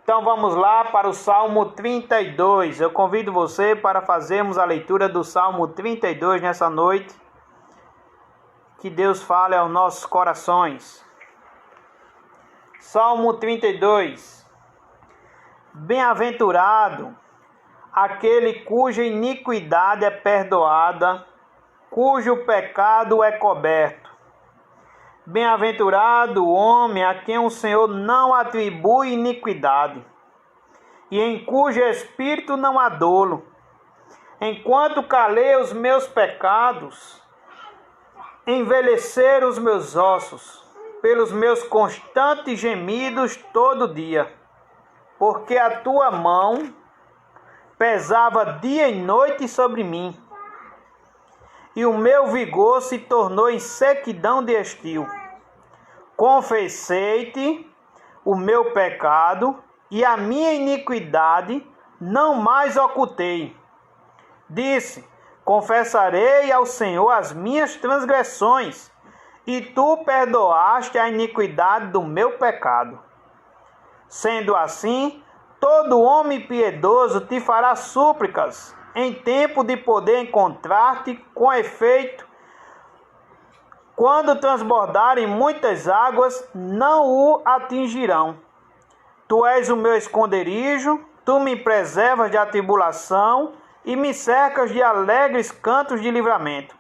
Então vamos lá para o Salmo 32. Eu convido você para fazermos a leitura do Salmo 32 nessa noite. Que Deus fale aos nossos corações. Salmo 32. Bem-aventurado aquele cuja iniquidade é perdoada, cujo pecado é coberto. Bem-aventurado o homem a quem o Senhor não atribui iniquidade, e em cujo espírito não há dolo. Enquanto calei os meus pecados, envelheceram os meus ossos, pelos meus constantes gemidos todo dia, porque a tua mão pesava dia e noite sobre mim, e o meu vigor se tornou em sequidão de estio. Confessei-te o meu pecado, e a minha iniquidade não mais ocultei. Disse: confessarei ao Senhor as minhas transgressões, e tu perdoaste a iniquidade do meu pecado. Sendo assim, todo homem piedoso te fará súplicas, em tempo de poder encontrar-te. Com efeito, quando transbordarem muitas águas, não o atingirão. Tu és o meu esconderijo, tu me preservas de atribulação e me cercas de alegres cantos de livramento.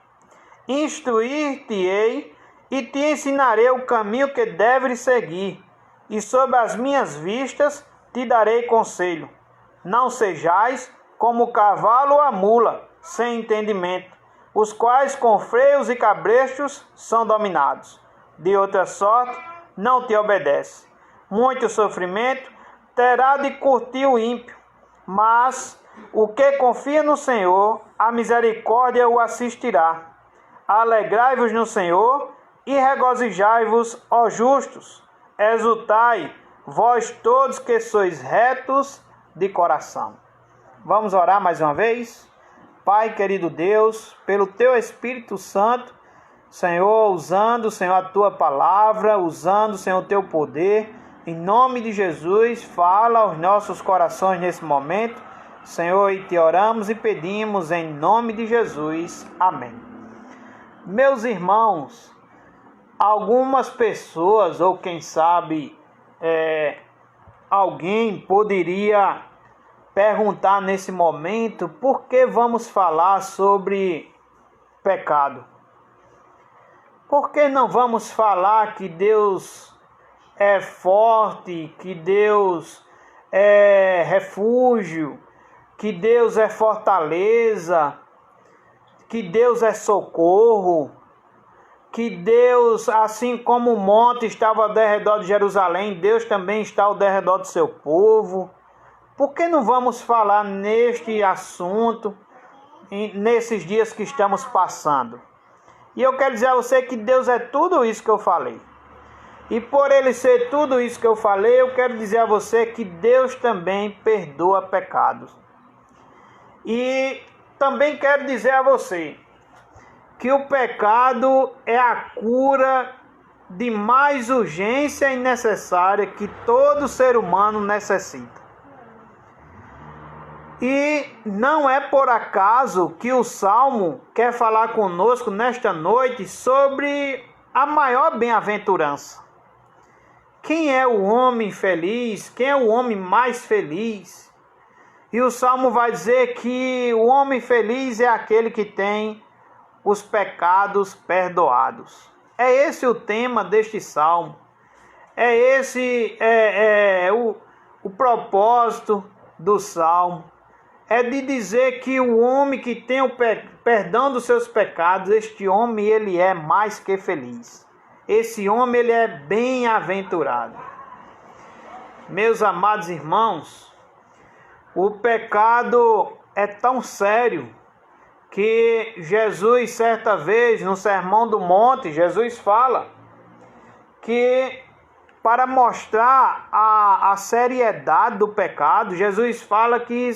Instruir-te-ei e te ensinarei o caminho que deves seguir, e sob as minhas vistas te darei conselho. Não sejais como o cavalo ou a mula, sem entendimento, os quais com freios e cabrechos são dominados. De outra sorte, não te obedece. Muito sofrimento terá de curtir o ímpio, mas o que confia no Senhor, a misericórdia o assistirá. Alegrai-vos no Senhor e regozijai-vos, ó justos. Exultai, vós todos que sois retos de coração. Vamos orar mais uma vez? Pai querido Deus, pelo Teu Espírito Santo, Senhor, usando, Senhor, a Tua palavra, usando, Senhor, o Teu poder, em nome de Jesus, fala aos nossos corações nesse momento, Senhor, e te oramos e pedimos em nome de Jesus. Amém. Meus irmãos, algumas pessoas, ou quem sabe, alguém poderia perguntar nesse momento por que vamos falar sobre pecado. Por que não vamos falar que Deus é forte, que Deus é refúgio, que Deus é fortaleza, que Deus é socorro, que Deus, assim como o monte estava ao redor de Jerusalém, Deus também está ao redor do seu povo? Por que não vamos falar neste assunto, nesses dias que estamos passando? E eu quero dizer a você que Deus é tudo isso que eu falei. E por Ele ser tudo isso que eu falei, eu quero dizer a você que Deus também perdoa pecados. E também quero dizer a você que o pecado é a cura de mais urgência e necessária que todo ser humano necessita. E não é por acaso que o Salmo quer falar conosco nesta noite sobre a maior bem-aventurança. Quem é o homem feliz? Quem é o homem mais feliz? E o Salmo vai dizer que o homem feliz é aquele que tem os pecados perdoados. É esse o tema deste Salmo. É esse o propósito do Salmo. É de dizer que o homem que tem o perdão dos seus pecados, este homem ele é mais que feliz. Esse homem ele é bem-aventurado. Meus amados irmãos, o pecado é tão sério que Jesus, certa vez, no Sermão do Monte, Jesus fala que para mostrar a seriedade do pecado, Jesus fala que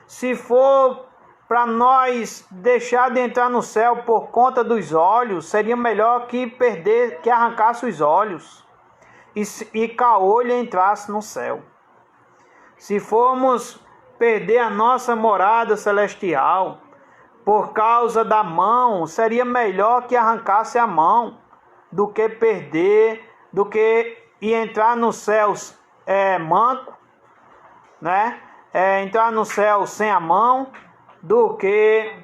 se for para nós deixar de entrar no céu por conta dos olhos, seria melhor que arrancasse os olhos e caolho entrasse no céu. se formos perder a nossa morada celestial por causa da mão, seria melhor que arrancasse a mão do que perder, do que ir entrar no céu manco, né? Entrar no céu sem a mão, do que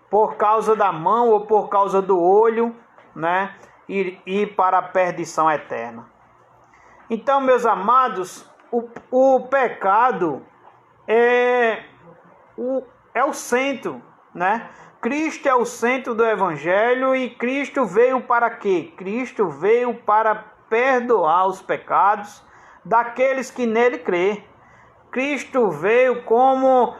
por causa da mão ou por causa do olho, né? Ir para a perdição eterna. Então, meus amados, o pecado é o centro, né? Cristo é o centro do Evangelho e Cristo veio para quê? Cristo veio para perdoar os pecados daqueles que nele crê. Cristo veio como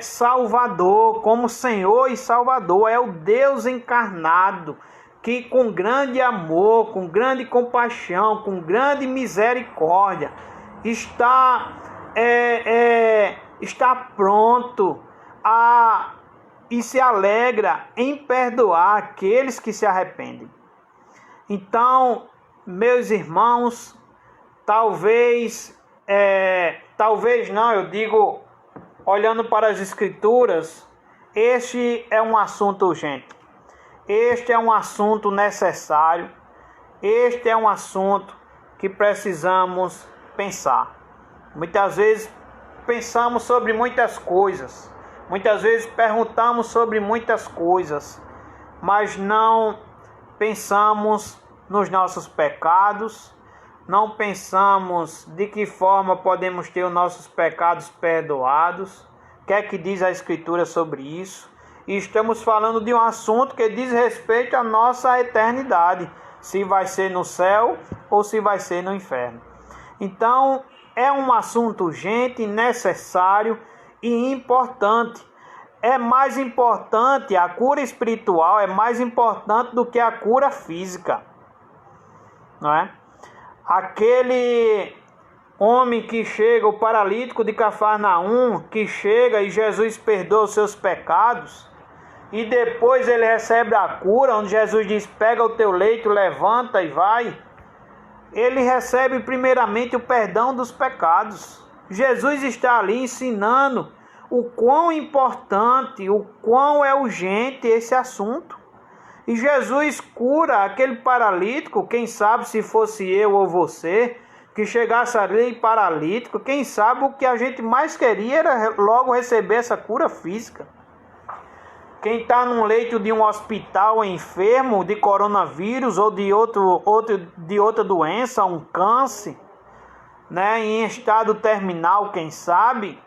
Salvador, como Senhor e Salvador. É o Deus encarnado que com grande amor, com grande compaixão, com grande misericórdia está pronto e se alegra em perdoar aqueles que se arrependem. Então, meus irmãos, talvez não, eu digo, olhando para as Escrituras, este é um assunto urgente, este é um assunto necessário, este é um assunto que precisamos pensar. Muitas vezes pensamos sobre muitas coisas, muitas vezes perguntamos sobre muitas coisas, mas não pensamos nos nossos pecados, não pensamos de que forma podemos ter os nossos pecados perdoados. O que é que diz a Escritura sobre isso? E estamos falando de um assunto que diz respeito à nossa eternidade, se vai ser no céu ou se vai ser no inferno. Então, é um assunto urgente, necessário e importante. É mais importante, a cura espiritual é mais importante do que a cura física, não é? Aquele homem que chega, o paralítico de Cafarnaum, que chega e Jesus perdoa os seus pecados, e depois ele recebe a cura, onde Jesus diz: pega o teu leito, levanta e vai. Ele recebe primeiramente o perdão dos pecados. Jesus está ali ensinando o quão importante, o quão é urgente esse assunto. E Jesus cura aquele paralítico. Quem sabe se fosse eu ou você que chegasse ali paralítico, quem sabe o que a gente mais queria era logo receber essa cura física. Quem está num leito de um hospital enfermo de coronavírus ou de outra doença, um câncer, né, em estado terminal, quem sabe,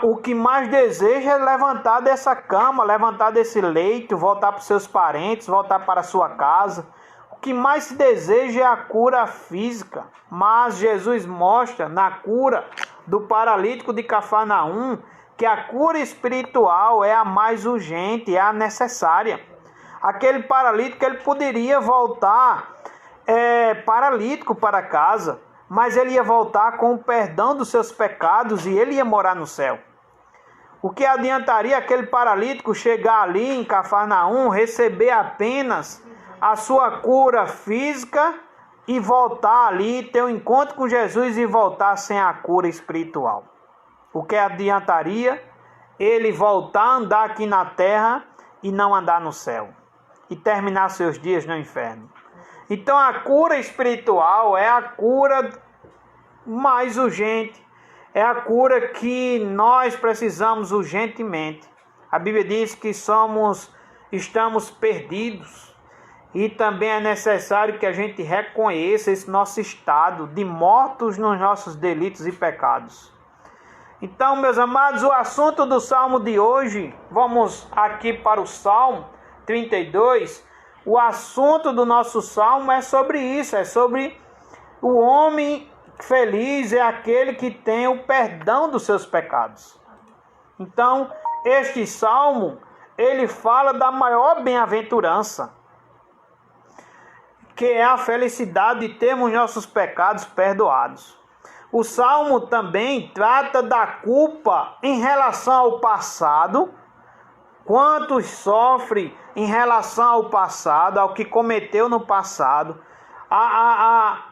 o que mais deseja é levantar dessa cama, levantar desse leito, voltar para os seus parentes, voltar para a sua casa. O que mais se deseja é a cura física. Mas Jesus mostra na cura do paralítico de Cafarnaum que a cura espiritual é a mais urgente, é a necessária. Aquele paralítico, ele poderia voltar paralítico para casa, mas ele ia voltar com o perdão dos seus pecados e ele ia morar no céu. O que adiantaria aquele paralítico chegar ali em Cafarnaum, receber apenas a sua cura física e voltar ali, ter um encontro com Jesus e voltar sem a cura espiritual? O que adiantaria ele voltar a andar aqui na terra e não andar no céu? E terminar seus dias no inferno? Então a cura espiritual é a cura mais urgente. É a cura que nós precisamos urgentemente. A Bíblia diz que estamos perdidos. E também é necessário que a gente reconheça esse nosso estado de mortos nos nossos delitos e pecados. Então, meus amados, o assunto do Salmo de hoje, vamos aqui para o Salmo 32. O assunto do nosso Salmo é sobre isso, é sobre o homem feliz, é aquele que tem o perdão dos seus pecados. Então, este Salmo, ele fala da maior bem-aventurança, que é a felicidade de termos nossos pecados perdoados. O Salmo também trata da culpa em relação ao passado. Quantos sofrem em relação ao passado, ao que cometeu no passado,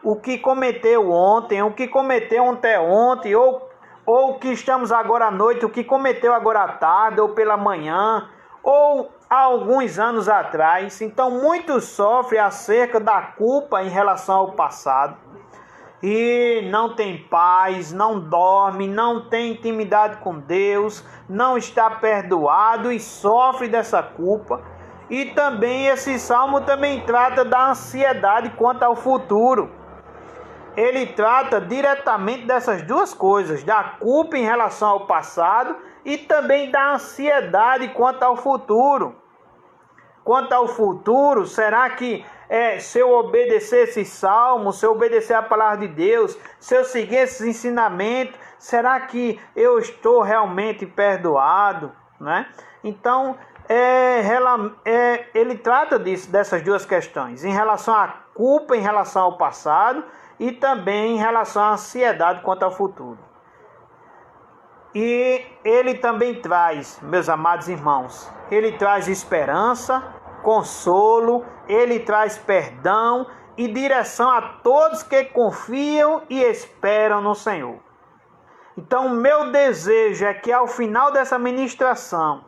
o que cometeu ontem, o que cometeu anteontem, ou o que estamos agora à noite, o que cometeu agora à tarde, ou pela manhã, ou há alguns anos atrás. Então muitos sofrem acerca da culpa em relação ao passado. E não tem paz, não dorme, não tem intimidade com Deus, não está perdoado e sofre dessa culpa. E também esse salmo também trata da ansiedade quanto ao futuro. Ele trata diretamente dessas duas coisas, da culpa em relação ao passado e também da ansiedade quanto ao futuro. Quanto ao futuro, será que se eu obedecer esse salmo, se eu obedecer a palavra de Deus, se eu seguir esses ensinamentos, será que eu estou realmente perdoado, né? Então, ele trata dessas duas questões, em relação à culpa em relação ao passado e também em relação à ansiedade quanto ao futuro. E ele também traz, meus amados irmãos, ele traz esperança, consolo, ele traz perdão e direção a todos que confiam e esperam no Senhor. Então, o meu desejo é que ao final dessa ministração,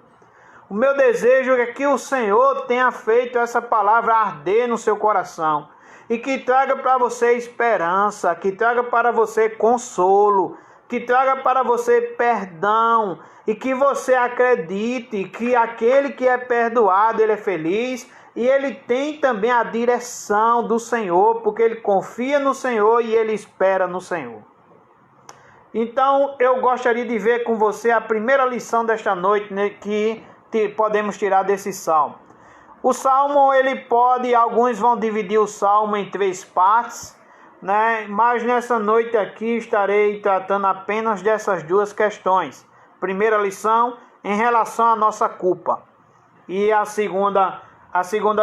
o meu desejo é que o Senhor tenha feito essa palavra arder no seu coração e que traga para você esperança, que traga para você consolo, que traga para você perdão e que você acredite que aquele que é perdoado, ele é feliz e ele tem também a direção do Senhor, porque ele confia no Senhor e ele espera no Senhor. Então, eu gostaria de ver com você a primeira lição desta noite, né, que podemos tirar desse salmo. O salmo, alguns vão dividir o salmo em 3 partes, né? Mas nessa noite aqui estarei tratando apenas dessas 2 questões. Primeira lição em relação à nossa culpa. E a segunda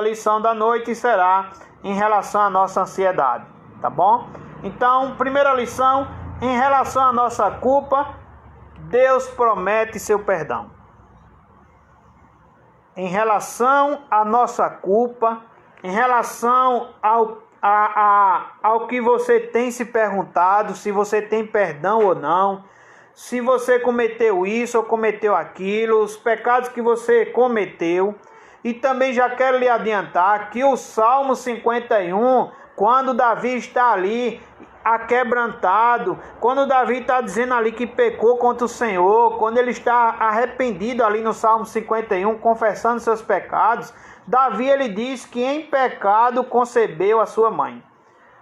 lição da noite será em relação à nossa ansiedade, tá bom? Então, primeira lição, em relação à nossa culpa, Deus promete seu perdão. Em relação à nossa culpa, em relação ao que você tem se perguntado, se você tem perdão ou não, se você cometeu isso ou cometeu aquilo, os pecados que você cometeu. E também já quero lhe adiantar que o Salmo 51, quando Davi está ali aquebrantado, quando Davi está dizendo ali que pecou contra o Senhor, quando ele está arrependido ali no Salmo 51, confessando seus pecados, Davi ele diz que em pecado concebeu a sua mãe,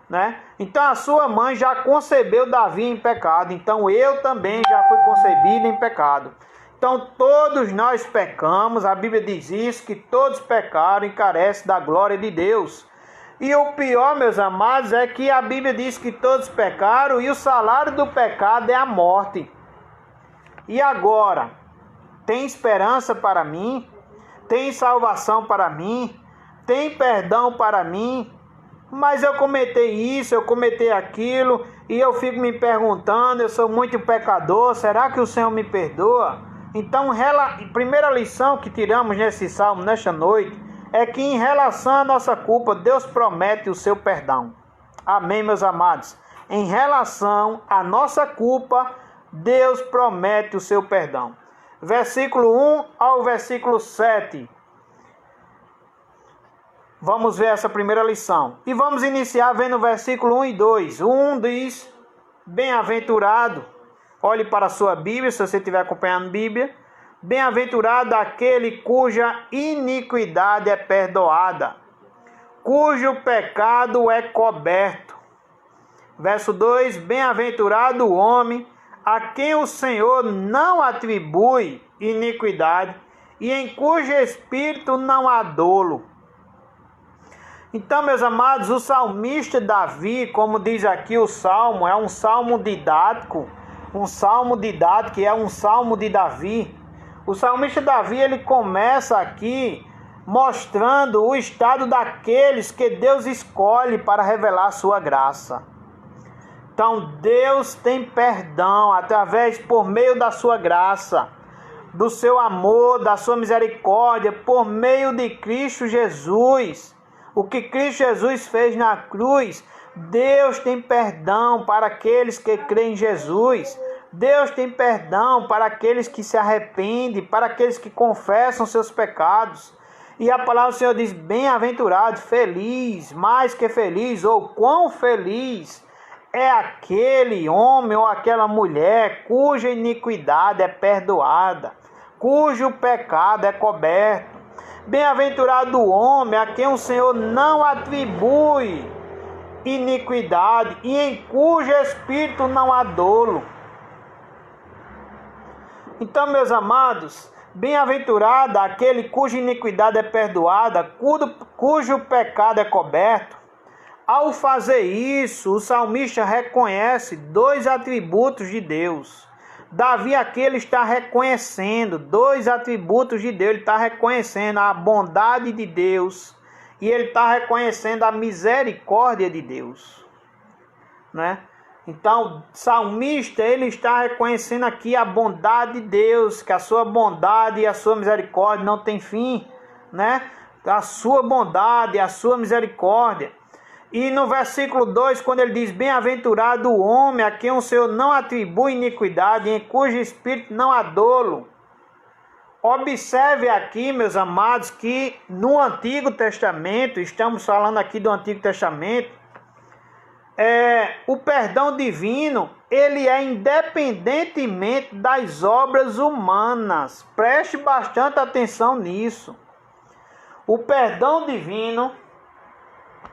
né? Então a sua mãe já concebeu Davi em pecado, então eu também já fui concebido em pecado. Então todos nós pecamos, a Bíblia diz isso, que todos pecaram e carecem da glória de Deus. E o pior, meus amados, é que a Bíblia diz que todos pecaram e o salário do pecado é a morte. E agora, tem esperança para mim? Tem salvação para mim? Tem perdão para mim? Mas eu cometi isso, eu cometi aquilo, e eu fico me perguntando, eu sou muito pecador, será que o Senhor me perdoa? Então, primeira lição que tiramos nesse salmo, nesta noite, é que em relação à nossa culpa, Deus promete o seu perdão. Amém, meus amados? Em relação à nossa culpa, Deus promete o seu perdão. Versículo 1 ao versículo 7. Vamos ver essa primeira lição. E vamos iniciar vendo o versículo 1 e 2. O 1 diz, bem-aventurado. Olhe para a sua Bíblia, se você estiver acompanhando a Bíblia. Bem-aventurado aquele cuja iniquidade é perdoada, cujo pecado é coberto. Verso 2, bem-aventurado o homem a quem o Senhor não atribui iniquidade e em cujo espírito não há dolo. Então, meus amados, o salmista Davi, como diz aqui o salmo, é um salmo didático, que é um salmo de Davi. O salmista Davi, ele começa aqui mostrando o estado daqueles que Deus escolhe para revelar a sua graça. Então, Deus tem perdão por meio da sua graça, do seu amor, da sua misericórdia, por meio de Cristo Jesus. O que Cristo Jesus fez na cruz, Deus tem perdão para aqueles que creem em Jesus. Deus tem perdão para aqueles que se arrependem, para aqueles que confessam seus pecados. E a palavra do Senhor diz, bem-aventurado, feliz, mais que feliz, ou quão feliz é aquele homem ou aquela mulher cuja iniquidade é perdoada, cujo pecado é coberto. Bem-aventurado o homem a quem o Senhor não atribui iniquidade e em cujo espírito não há dolo. Então, meus amados, bem-aventurado aquele cuja iniquidade é perdoada, cujo pecado é coberto. Ao fazer isso, o salmista reconhece dois atributos de Deus. Davi aqui ele está reconhecendo dois atributos de Deus. Ele está reconhecendo a bondade de Deus e ele está reconhecendo a misericórdia de Deus, né? Então, o salmista ele está reconhecendo aqui a bondade de Deus, que a sua bondade e a sua misericórdia não tem fim, né? A sua bondade e a sua misericórdia. E no versículo 2, quando ele diz, bem-aventurado o homem a quem o Senhor não atribui iniquidade, em cujo espírito não há dolo. Observe aqui, meus amados, que no Antigo Testamento, estamos falando aqui do Antigo Testamento, o perdão divino, ele é independentemente das obras humanas. Preste bastante atenção nisso. O perdão divino,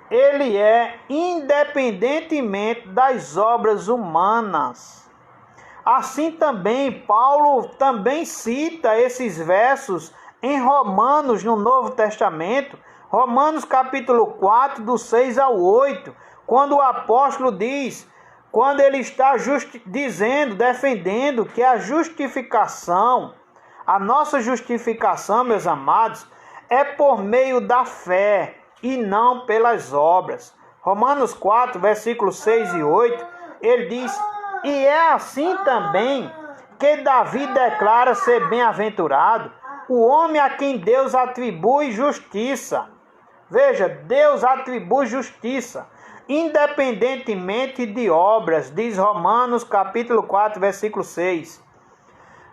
ele é independentemente das obras humanas. Assim também, Paulo também cita esses versos em Romanos, no Novo Testamento, Romanos capítulo 4, do 6 ao 8, quando o apóstolo diz, quando ele está dizendo, defendendo que a justificação, a nossa justificação, meus amados, é por meio da fé e não pelas obras. Romanos 4, versículos 6 e 8, ele diz, e é assim também que Davi declara ser bem-aventurado o homem a quem Deus atribui justiça. Veja, Deus atribui justiça, independentemente de obras, diz Romanos capítulo 4, versículo 6.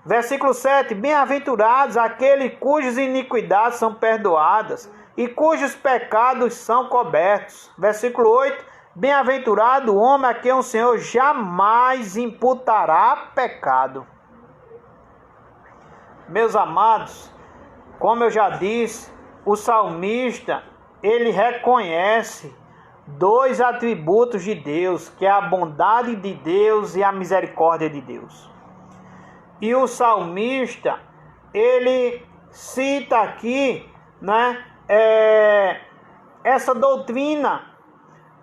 Versículo 7, bem-aventurados aqueles cujas iniquidades são perdoadas e cujos pecados são cobertos. Versículo 8, bem-aventurado o homem a quem o Senhor jamais imputará pecado. Meus amados, como eu já disse, o salmista, ele reconhece dois atributos de Deus, que é a bondade de Deus e a misericórdia de Deus. E o salmista, ele cita aqui, né, essa doutrina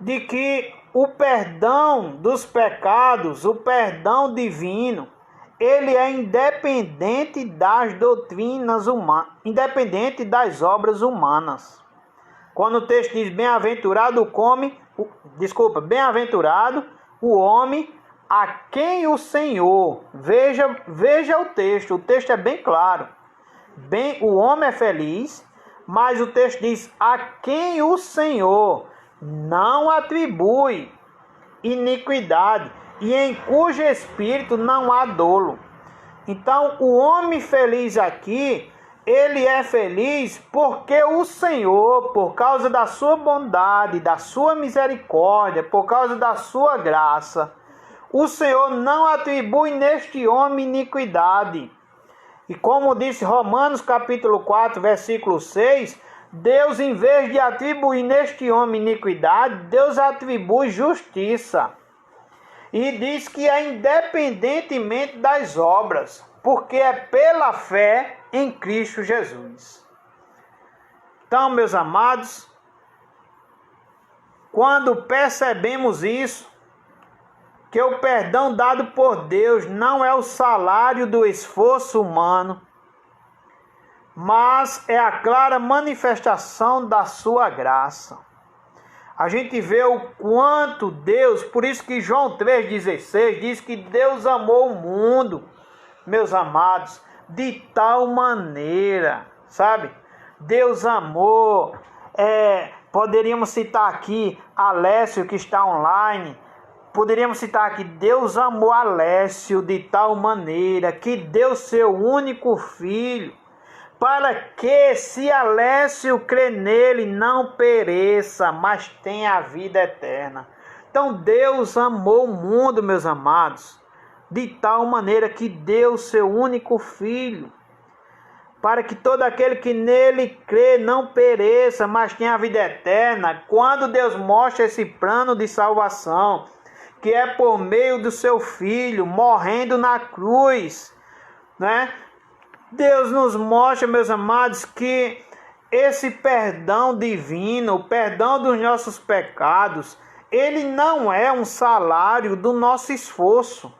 de que o perdão dos pecados, o perdão divino, ele é independente das doutrinas humanas, independente das obras humanas. Quando o texto diz bem-aventurado bem-aventurado o homem a quem o Senhor, veja o texto é bem claro. O homem é feliz, mas o texto diz a quem o Senhor não atribui iniquidade e em cujo espírito não há dolo. Então, o homem feliz aqui, ele é feliz porque o Senhor, por causa da sua bondade, da sua misericórdia, por causa da sua graça, o Senhor não atribui neste homem iniquidade. E como disse Romanos capítulo 4, versículo 6, Deus, em vez de atribuir neste homem iniquidade, Deus atribui justiça. E diz que é independentemente das obras, porque é pela fé em Cristo Jesus. Então, meus amados, quando percebemos isso, que o perdão dado por Deus não é o salário do esforço humano, mas é a clara manifestação da sua graça. A gente vê o quanto Deus, por isso que João 3,16 diz que Deus amou o mundo, meus amados, de tal maneira, sabe? Deus amou, Poderíamos citar aqui Alessio, que está online. Poderíamos citar aqui: Deus amou Alessio de tal maneira que deu seu único filho, para que, se Alessio crer nele, não pereça, mas tenha a vida eterna. Então Deus amou o mundo, meus amados, de tal maneira que deu seu único filho, para que todo aquele que nele crê não pereça, mas tenha a vida eterna. Quando Deus mostra esse plano de salvação, que é por meio do seu Filho, morrendo na cruz, né? Deus nos mostra, meus amados, que esse perdão divino, o perdão dos nossos pecados, ele não é um salário do nosso esforço.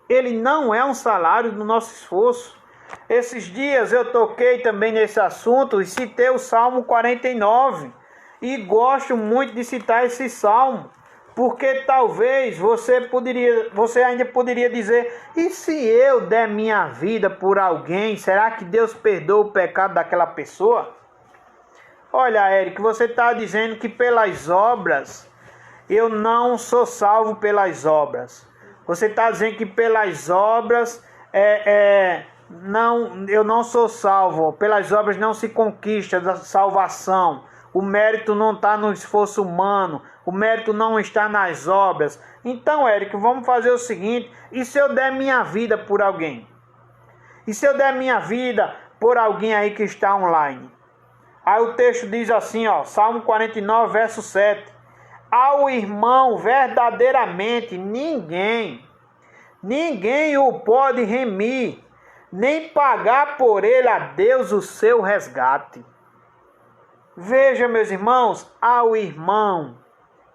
Ele não é um salário do nosso esforço. Esses dias eu toquei também nesse assunto e citei o Salmo 49. E gosto muito de citar esse salmo, porque talvez você ainda poderia dizer: e se eu der minha vida por alguém, será que Deus perdoa o pecado daquela pessoa? Olha, Érico, você está dizendo que pelas obras, eu não sou salvo pelas obras. Você está dizendo que pelas obras, eu não sou salvo. Pelas obras não se conquista a salvação. O mérito não está no esforço humano. O mérito não está nas obras. Então, Érico, vamos fazer o seguinte: e se eu der minha vida por alguém? E se eu der minha vida por alguém aí que está online? Aí o texto diz assim, ó, Salmo 49, verso 7. Ao irmão verdadeiramente ninguém o pode remir, nem pagar por ele a Deus o seu resgate. Veja, meus irmãos, ao irmão,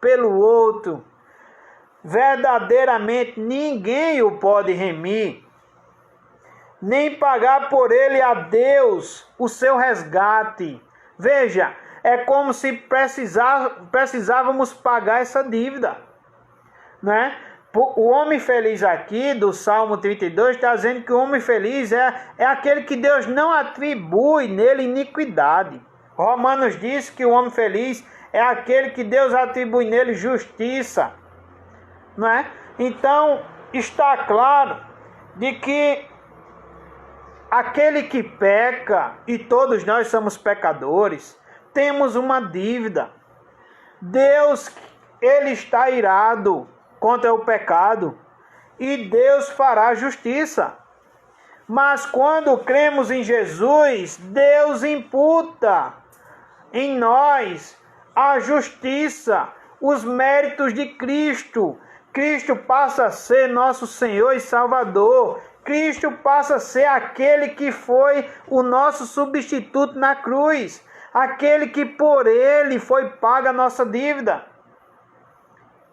pelo outro, verdadeiramente ninguém o pode remir, nem pagar por ele a Deus o seu resgate. Veja, é como se precisávamos pagar essa dívida, né? O homem feliz aqui do Salmo 32 está dizendo que o homem feliz é aquele que Deus não atribui nele iniquidade. Romanos diz que o homem feliz é aquele que Deus atribui nele justiça, não é? Então está claro de que aquele que peca, e todos nós somos pecadores, temos uma dívida. Deus, ele está irado contra o pecado e Deus fará justiça. Mas quando cremos em Jesus, Deus imputa em nós a justiça, os méritos de Cristo. Cristo passa a ser nosso Senhor e Salvador. Cristo passa a ser aquele que foi o nosso substituto na cruz, aquele que por ele foi paga a nossa dívida.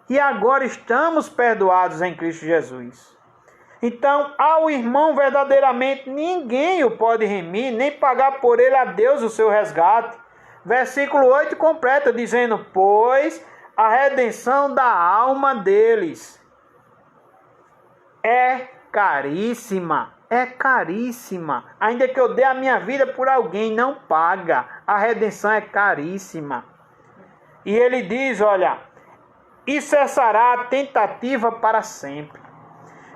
E agora estamos perdoados em Cristo Jesus. Então, ao irmão verdadeiramente ninguém o pode remir, nem pagar por ele a Deus o seu resgate. Versículo 8 completa dizendo: pois a redenção da alma deles é caríssima. É caríssima. Ainda que eu dê a minha vida por alguém, não paga. A redenção é caríssima. E ele diz, olha, e cessará a tentativa para sempre.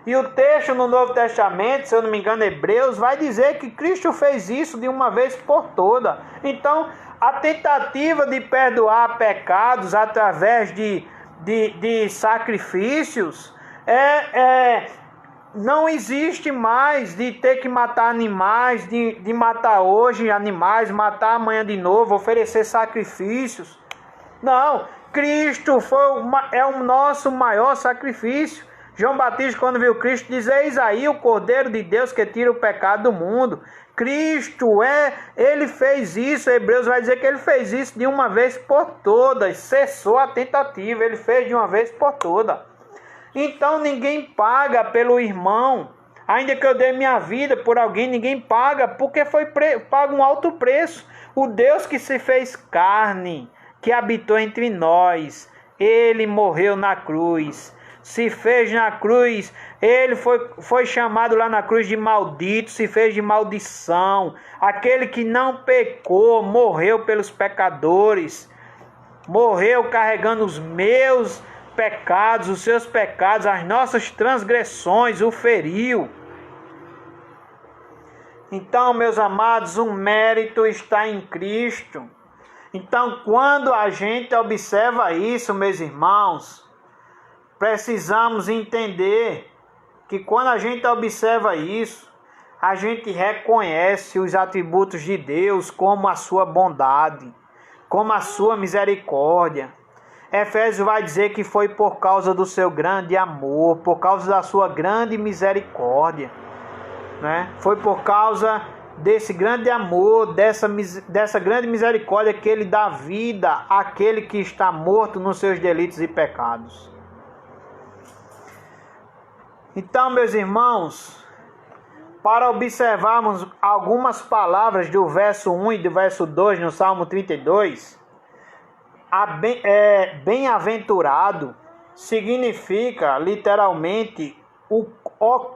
E o texto no Novo Testamento, se eu não me engano, Hebreus, vai dizer que Cristo fez isso de uma vez por toda. Então, a tentativa de perdoar pecados através de sacrifícios não existe mais, de ter que matar animais, de matar hoje animais, matar amanhã de novo, oferecer sacrifícios. Não, Cristo é o nosso maior sacrifício. João Batista, quando viu Cristo, diz: eis aí o Cordeiro de Deus que tira o pecado do mundo. Cristo ele fez isso. Hebreus vai dizer que ele fez isso de uma vez por todas, cessou a tentativa, ele fez de uma vez por todas. Então ninguém paga pelo irmão, ainda que eu dê minha vida por alguém, ninguém paga, porque foi pago um alto preço. O Deus que se fez carne, que habitou entre nós, ele morreu na cruz, se fez na cruz, ele foi chamado lá na cruz de maldito, se fez de maldição. Aquele que não pecou, morreu pelos pecadores, morreu carregando os meus pecados, os seus pecados, as nossas transgressões, o feriu. Então, meus amados, o mérito está em Cristo. Então, quando a gente observa isso, meus irmãos, precisamos entender que quando a gente observa isso, a gente reconhece os atributos de Deus como a sua bondade, como a sua misericórdia. Efésios vai dizer que foi por causa do seu grande amor, por causa da sua grande misericórdia, né? Foi por causa desse grande amor, dessa grande misericórdia que ele dá vida àquele que está morto nos seus delitos e pecados. Então, meus irmãos, para observarmos algumas palavras do verso 1 e do verso 2 no Salmo 32, bem-aventurado significa literalmente o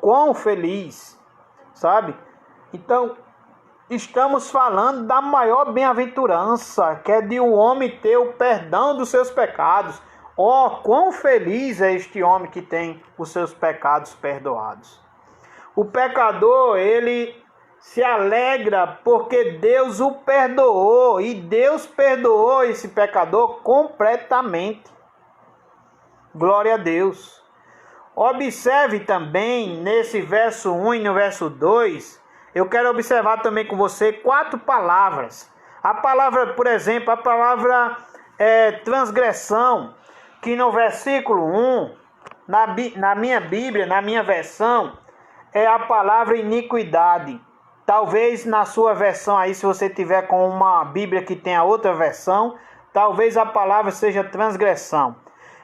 quão feliz, sabe? Então, estamos falando da maior bem-aventurança, que é de um homem ter o perdão dos seus pecados. Quão feliz é este homem que tem os seus pecados perdoados. O pecador, ele se alegra porque Deus o perdoou, e Deus perdoou esse pecador completamente. Glória a Deus. Observe também nesse verso 1 e no verso 2, eu quero observar também com você 4 palavras. A palavra, por exemplo, a palavra transgressão, que no versículo 1, na minha Bíblia, na minha versão, é a palavra iniquidade. Talvez na sua versão aí, se você tiver com uma Bíblia que tenha outra versão, talvez a palavra seja transgressão.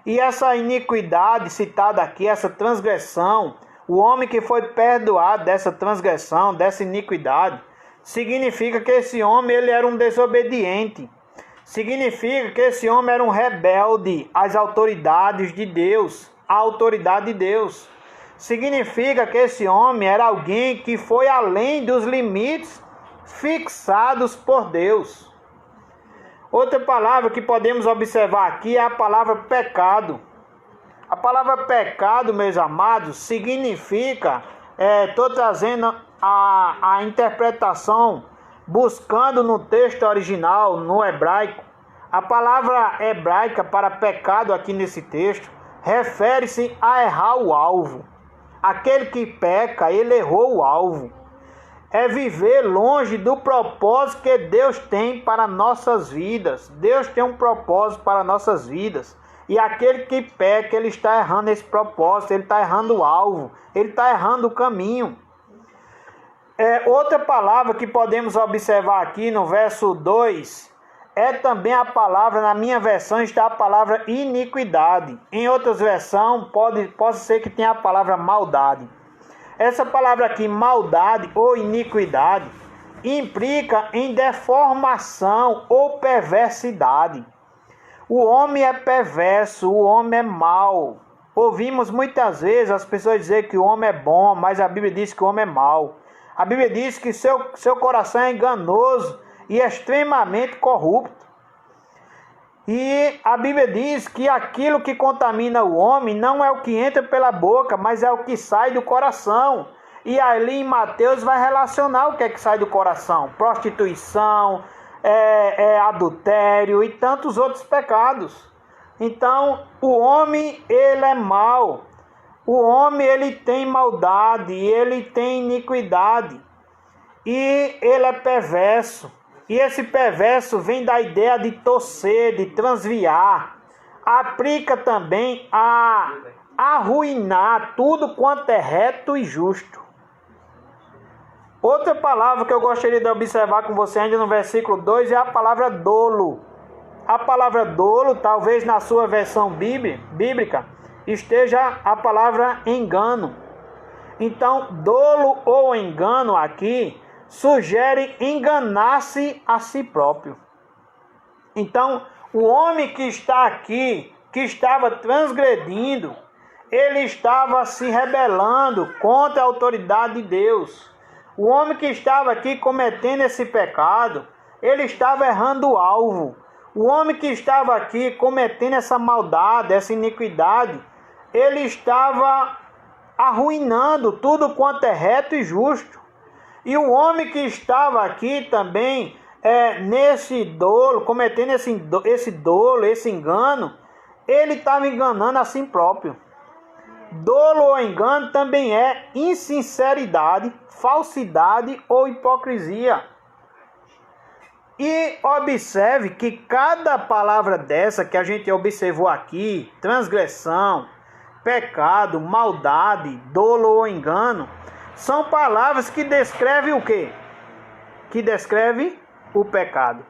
E essa iniquidade citada aqui, essa transgressão, o homem que foi perdoado dessa transgressão, dessa iniquidade, significa que esse homem ele era um desobediente. Significa que esse homem era um rebelde às autoridades de Deus, à autoridade de Deus. Significa que esse homem era alguém que foi além dos limites fixados por Deus. Outra palavra que podemos observar aqui é a palavra pecado. A palavra pecado, meus amados, significa, estou trazendo a interpretação, buscando no texto original, no hebraico. A palavra hebraica para pecado aqui nesse texto refere-se a errar o alvo. Aquele que peca, ele errou o alvo. É viver longe do propósito que Deus tem para nossas vidas. Deus tem um propósito para nossas vidas. E aquele que peca, ele está errando esse propósito, ele está errando o alvo, ele está errando o caminho. Outra palavra que podemos observar aqui no verso 2, é também a palavra, na minha versão está a palavra iniquidade. Em outras versões pode ser que tenha a palavra maldade. Essa palavra aqui, maldade ou iniquidade, implica em deformação ou perversidade. O homem é perverso, o homem é mau. Ouvimos muitas vezes as pessoas dizer que o homem é bom, mas a Bíblia diz que o homem é mau. A Bíblia diz que seu coração é enganoso e extremamente corrupto. E a Bíblia diz que aquilo que contamina o homem não é o que entra pela boca, mas é o que sai do coração. E ali em Mateus vai relacionar o que é que sai do coração: prostituição, adultério e tantos outros pecados. Então, o homem, ele é mau. O homem, ele tem maldade, ele tem iniquidade. E ele é perverso. E esse perverso vem da ideia de torcer, de transviar. Aplica também a arruinar tudo quanto é reto e justo. Outra palavra que eu gostaria de observar com você ainda no versículo 2 é a palavra dolo. A palavra dolo, talvez na sua versão bíblica, esteja a palavra engano. Então, dolo ou engano aqui sugere enganar-se a si próprio. Então, o homem que está aqui, que estava transgredindo, ele estava se rebelando contra a autoridade de Deus. O homem que estava aqui cometendo esse pecado, ele estava errando o alvo. O homem que estava aqui cometendo essa maldade, essa iniquidade, ele estava arruinando tudo quanto é reto e justo. E o homem que estava aqui também, nesse dolo, cometendo esse dolo, esse engano, ele estava enganando a si próprio. Dolo ou engano também é insinceridade, falsidade ou hipocrisia. E observe que cada palavra dessa que a gente observou aqui, transgressão, pecado, maldade, dolo ou engano, são palavras que descrevem o quê? Que descreve o pecado.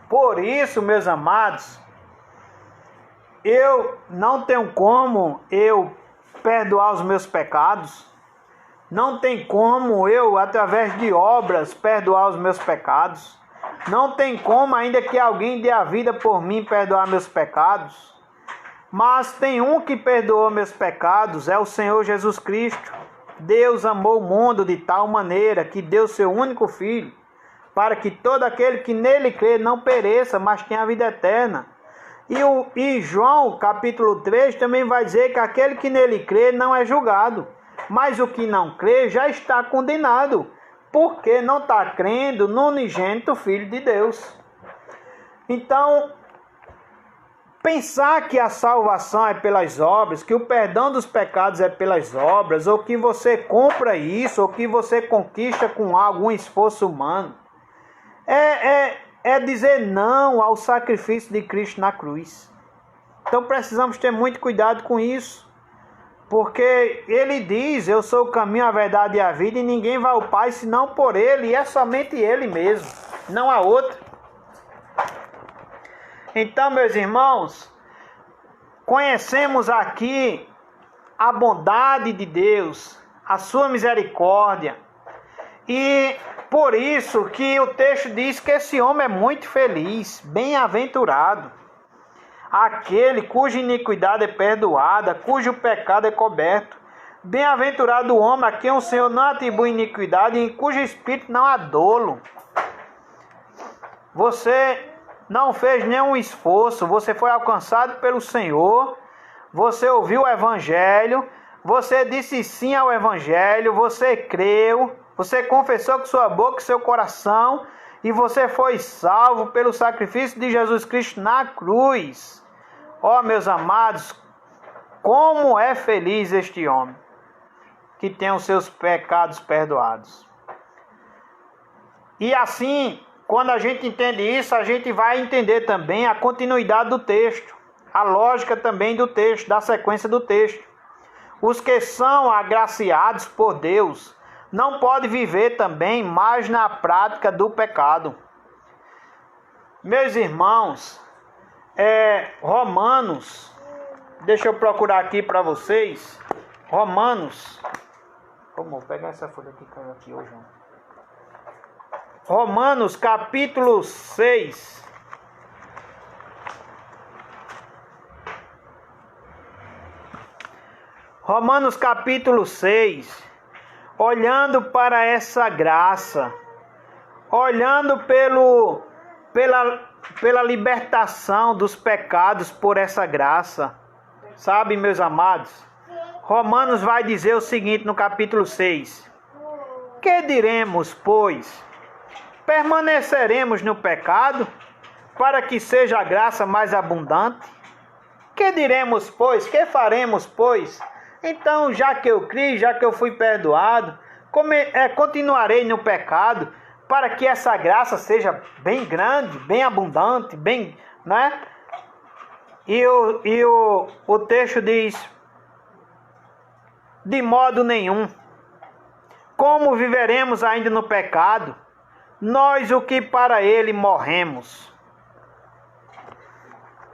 Por isso, meus amados, eu não tenho como eu perdoar os meus pecados. Não tem como eu, através de obras, perdoar os meus pecados. Não tem como, ainda que alguém dê a vida por mim, perdoar meus pecados. Mas tem um que perdoou meus pecados, é o Senhor Jesus Cristo. Deus amou o mundo de tal maneira que deu seu único Filho, para que todo aquele que nele crê não pereça, mas tenha a vida eterna. E João, capítulo 3, também vai dizer que aquele que nele crê não é julgado. Mas o que não crê já está condenado, porque não está crendo no unigênito Filho de Deus. Então, pensar que a salvação é pelas obras, que o perdão dos pecados é pelas obras, ou que você compra isso, ou que você conquista com algum esforço humano, é dizer não ao sacrifício de Cristo na cruz. Então precisamos ter muito cuidado com isso. Porque ele diz, eu sou o caminho, a verdade e a vida, e ninguém vai ao Pai senão por ele, e é somente ele mesmo, não há outro. Então, meus irmãos, conhecemos aqui a bondade de Deus, a sua misericórdia, e por isso que o texto diz que esse homem é muito feliz, bem-aventurado. Aquele cuja iniquidade é perdoada, cujo pecado é coberto. Bem-aventurado o homem a quem o Senhor não atribui iniquidade e em cujo espírito não há dolo. Você não fez nenhum esforço, você foi alcançado pelo Senhor, você ouviu o Evangelho, você disse sim ao Evangelho, você creu, você confessou com sua boca e seu coração e você foi salvo pelo sacrifício de Jesus Cristo na cruz. Ó, meus amados, como é feliz este homem que tem os seus pecados perdoados. E assim, quando a gente entende isso, a gente vai entender também a continuidade do texto, a lógica também do texto, da sequência do texto. Os que são agraciados por Deus não podem viver também mais na prática do pecado. Meus irmãos, Romanos, deixa eu procurar aqui para vocês, Romanos, vou pegar essa folha que caiu aqui hoje. Romanos capítulo 6, Romanos capítulo 6, olhando para essa graça, olhando pela libertação dos pecados por essa graça. Sabe, meus amados? Romanos vai dizer o seguinte no capítulo 6. Que diremos, pois? Permaneceremos no pecado para que seja a graça mais abundante? Que diremos, pois? Que faremos, pois? Então, já que eu criei, já que eu fui perdoado, continuarei no pecado, para que essa graça seja bem grande, bem abundante, bem, né? E o texto diz, de modo nenhum. Como viveremos ainda no pecado, nós o que para ele morremos?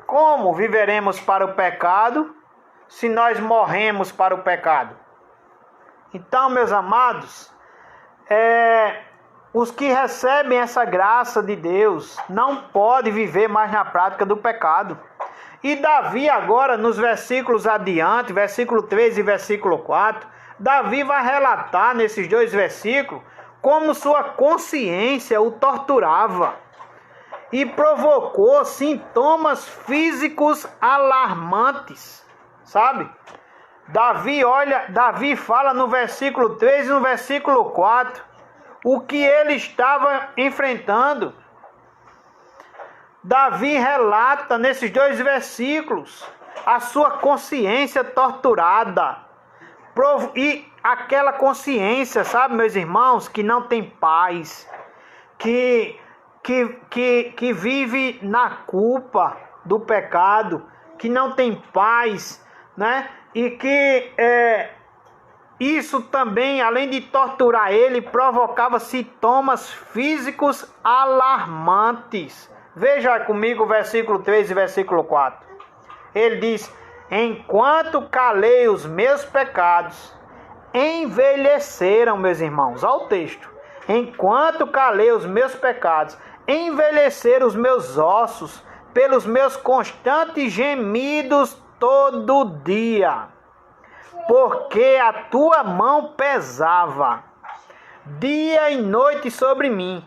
Como viveremos para o pecado, se nós morremos para o pecado? Então, meus amados, os que recebem essa graça de Deus não podem viver mais na prática do pecado. E Davi agora, nos versículos adiante, versículo 3 e versículo 4, Davi vai relatar nesses dois versículos como sua consciência o torturava e provocou sintomas físicos alarmantes, sabe? Davi fala no versículo 3 e no versículo 4 o que ele estava enfrentando. Davi relata nesses dois versículos a sua consciência torturada. E aquela consciência, sabe, meus irmãos, que não tem paz, que vive na culpa do pecado, que não tem paz, né? E que isso também, além de torturar ele, provocava sintomas físicos alarmantes. Veja comigo o versículo 3 e versículo 4. Ele diz: enquanto calei os meus pecados, envelheceram, meus irmãos. Olha o texto. Enquanto calei os meus pecados, envelheceram os meus ossos pelos meus constantes gemidos todo dia. Porque a tua mão pesava dia e noite sobre mim,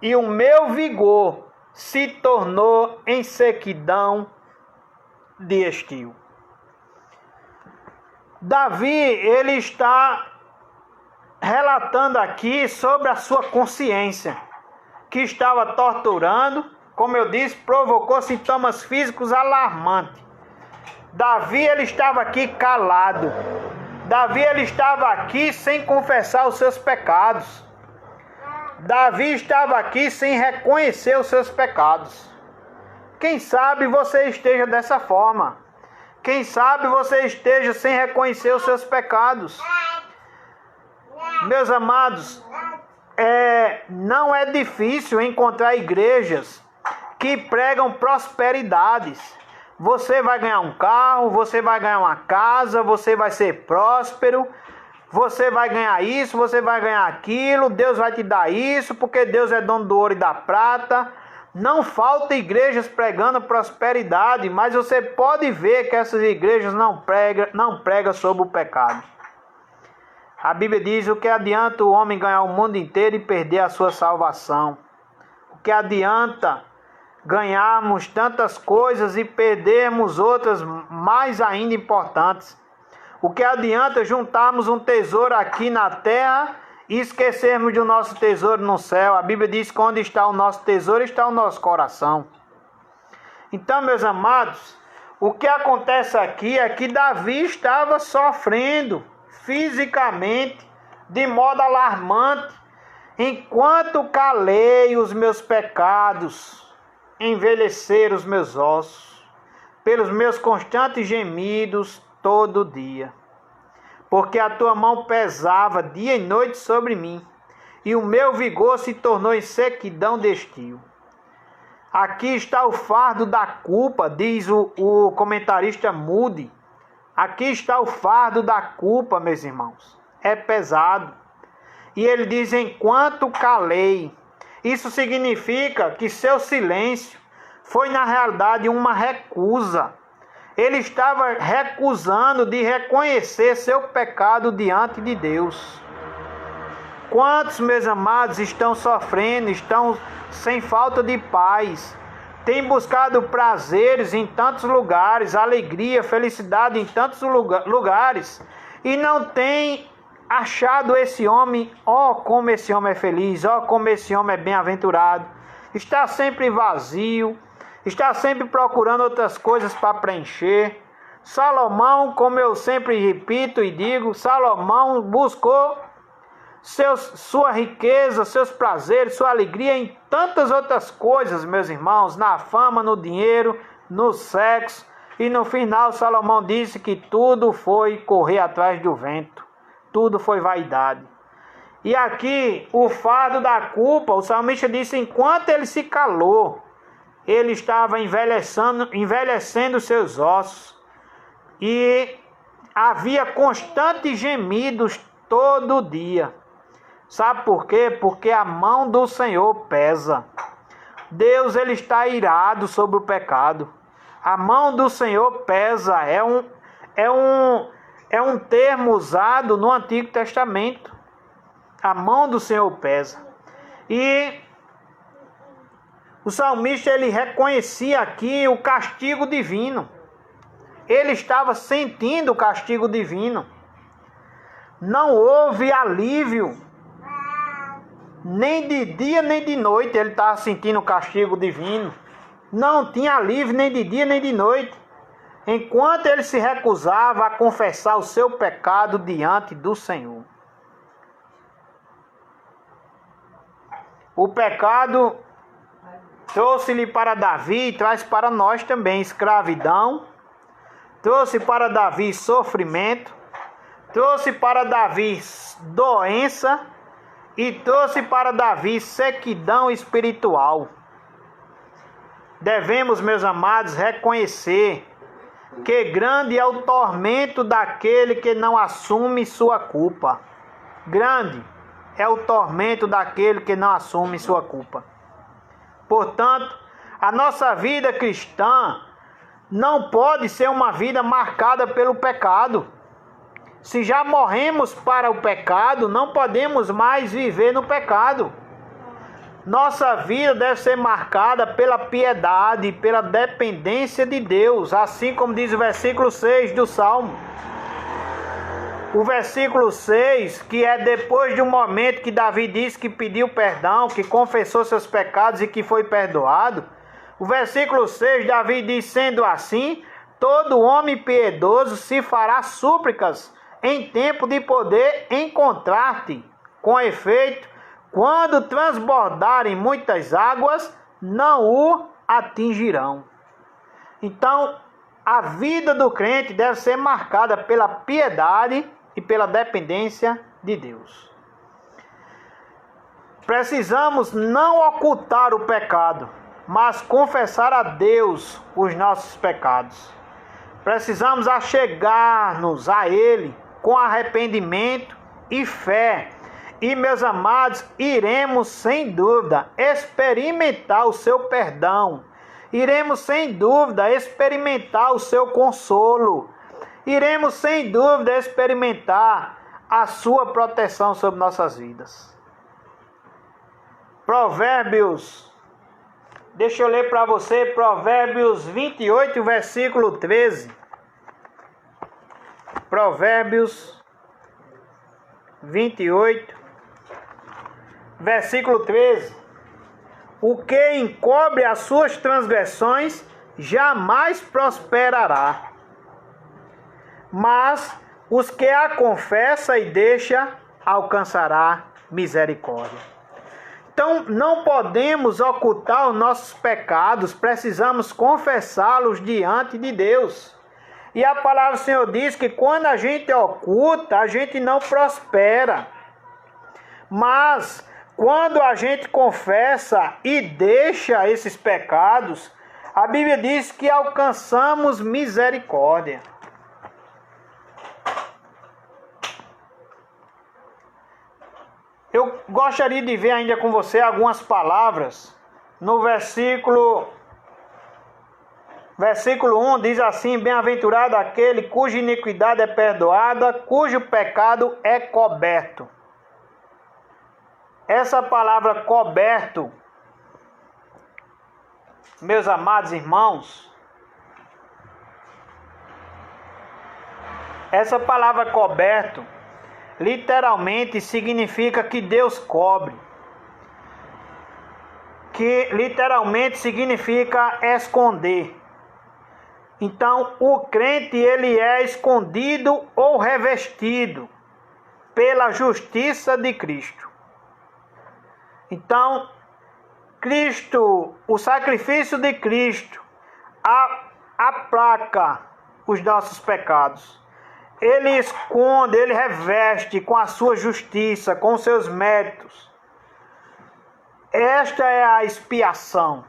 e o meu vigor se tornou em sequidão de estio. Davi, ele está relatando aqui sobre a sua consciência, que estava torturando, como eu disse, provocou sintomas físicos alarmantes. Davi, ele estava aqui calado. Davi, ele estava aqui sem confessar os seus pecados. Davi estava aqui sem reconhecer os seus pecados. Quem sabe você esteja dessa forma. Quem sabe você esteja sem reconhecer os seus pecados. Meus amados, não é difícil encontrar igrejas que pregam prosperidades. Você vai ganhar um carro, você vai ganhar uma casa, você vai ser próspero, você vai ganhar isso, você vai ganhar aquilo, Deus vai te dar isso, porque Deus é dono do ouro e da prata. Não falta igrejas pregando prosperidade, mas você pode ver que essas igrejas não pregam sobre o pecado. A Bíblia diz: o que adianta o homem ganhar o mundo inteiro e perder a sua salvação? O que adianta ganharmos tantas coisas e perdermos outras mais ainda importantes? O que adianta juntarmos um tesouro aqui na terra e esquecermos do nosso tesouro no céu? A Bíblia diz que onde está o nosso tesouro está o nosso coração. Então, meus amados, o que acontece aqui é que Davi estava sofrendo fisicamente de modo alarmante. Enquanto calei os meus pecados, envelheceram os meus ossos pelos meus constantes gemidos todo dia. Porque a tua mão pesava dia e noite sobre mim, e o meu vigor se tornou em sequidão de estio. Aqui está o fardo da culpa, diz o comentarista Moody. Aqui está o fardo da culpa, meus irmãos. É pesado. E ele diz: enquanto calei. Isso significa que seu silêncio foi na realidade uma recusa. Ele estava recusando de reconhecer seu pecado diante de Deus. Quantos, meus amados, estão sofrendo, estão sem falta de paz, têm buscado prazeres em tantos lugares, alegria, felicidade em tantos lugares, e não têm achado esse homem? Como esse homem é feliz, como esse homem é bem-aventurado. Está sempre vazio, está sempre procurando outras coisas para preencher. Salomão, como eu sempre repito e digo, Salomão buscou sua riqueza, seus prazeres, sua alegria em tantas outras coisas, meus irmãos, na fama, no dinheiro, no sexo, e no final Salomão disse que tudo foi correr atrás do vento, tudo foi vaidade. E aqui o fardo da culpa, o salmista disse: enquanto ele se calou, ele estava envelhecendo seus ossos, e havia constantes gemidos todo dia. Sabe por quê? Porque a mão do Senhor pesa. Deus, ele está irado sobre o pecado. A mão do Senhor pesa. É um termo usado no Antigo Testamento. A mão do Senhor pesa. E o salmista, ele reconhecia aqui o castigo divino. Ele estava sentindo o castigo divino. Não houve alívio. Nem de dia nem de noite ele estava sentindo o castigo divino. Não tinha alívio nem de dia nem de noite. Enquanto ele se recusava a confessar o seu pecado diante do Senhor. O pecado trouxe-lhe para Davi e traz para nós também escravidão. Trouxe para Davi sofrimento. Trouxe para Davi doença. E trouxe para Davi sequidão espiritual. Devemos, meus amados, reconhecer que grande é o tormento daquele que não assume sua culpa. Grande é o tormento daquele que não assume sua culpa. Portanto, a nossa vida cristã não pode ser uma vida marcada pelo pecado. Se já morremos para o pecado, não podemos mais viver no pecado. Nossa vida deve ser marcada pela piedade e pela dependência de Deus, assim como diz o versículo 6 do Salmo. O versículo 6, que é depois de um momento que Davi disse que pediu perdão, que confessou seus pecados e que foi perdoado. O versículo 6, Davi diz: sendo assim, todo homem piedoso se fará súplicas em tempo de poder encontrar-te. Com efeito, quando transbordarem muitas águas, não o atingirão. Então, a vida do crente deve ser marcada pela piedade e pela dependência de Deus. Precisamos não ocultar o pecado, mas confessar a Deus os nossos pecados. Precisamos achegar-nos a Ele com arrependimento e fé. E, meus amados, iremos sem dúvida experimentar o seu perdão. Iremos sem dúvida experimentar o seu consolo. Iremos sem dúvida experimentar a sua proteção sobre nossas vidas. Provérbios, deixa eu ler para você, Provérbios 28, versículo 13. Provérbios 28, versículo 13. O que encobre as suas transgressões jamais prosperará, mas os que a confessa e deixa alcançará misericórdia. Então, não podemos ocultar os nossos pecados, precisamos confessá-los diante de Deus. E a palavra do Senhor diz que quando a gente oculta, a gente não prospera. Mas quando a gente confessa e deixa esses pecados, a Bíblia diz que alcançamos misericórdia. Eu gostaria de ver ainda com você algumas palavras. No versículo 1 diz assim: bem-aventurado aquele cuja iniquidade é perdoada, cujo pecado é coberto. Essa palavra coberto, meus amados irmãos, essa palavra coberto literalmente significa que Deus cobre, que literalmente significa esconder. Então, o crente, ele é escondido ou revestido pela justiça de Cristo. Então, Cristo, o sacrifício de Cristo, aplaca os nossos pecados. Ele esconde, ele reveste com a sua justiça, com os seus méritos. Esta é a expiação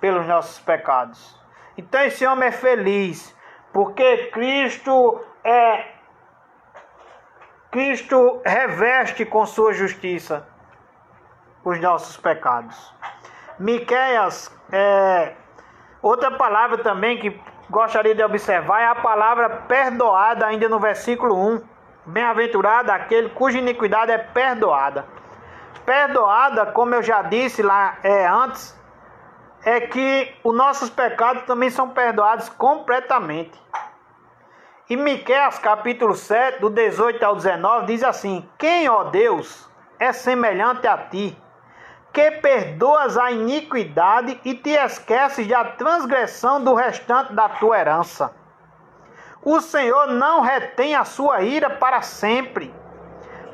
pelos nossos pecados. Então esse homem é feliz, porque Cristo reveste com sua justiça os nossos pecados. Miqueias, outra palavra também gostaria de observar é a palavra perdoada, ainda no versículo 1. Bem-aventurado aquele cuja iniquidade é perdoada. Perdoada, como eu já disse lá antes, é que os nossos pecados também são perdoados completamente. E Miqueias capítulo 7, do 18 ao 19, diz assim: quem, ó Deus, é semelhante a ti, que perdoas a iniquidade e te esqueces da transgressão do restante da tua herança. O Senhor não retém a sua ira para sempre,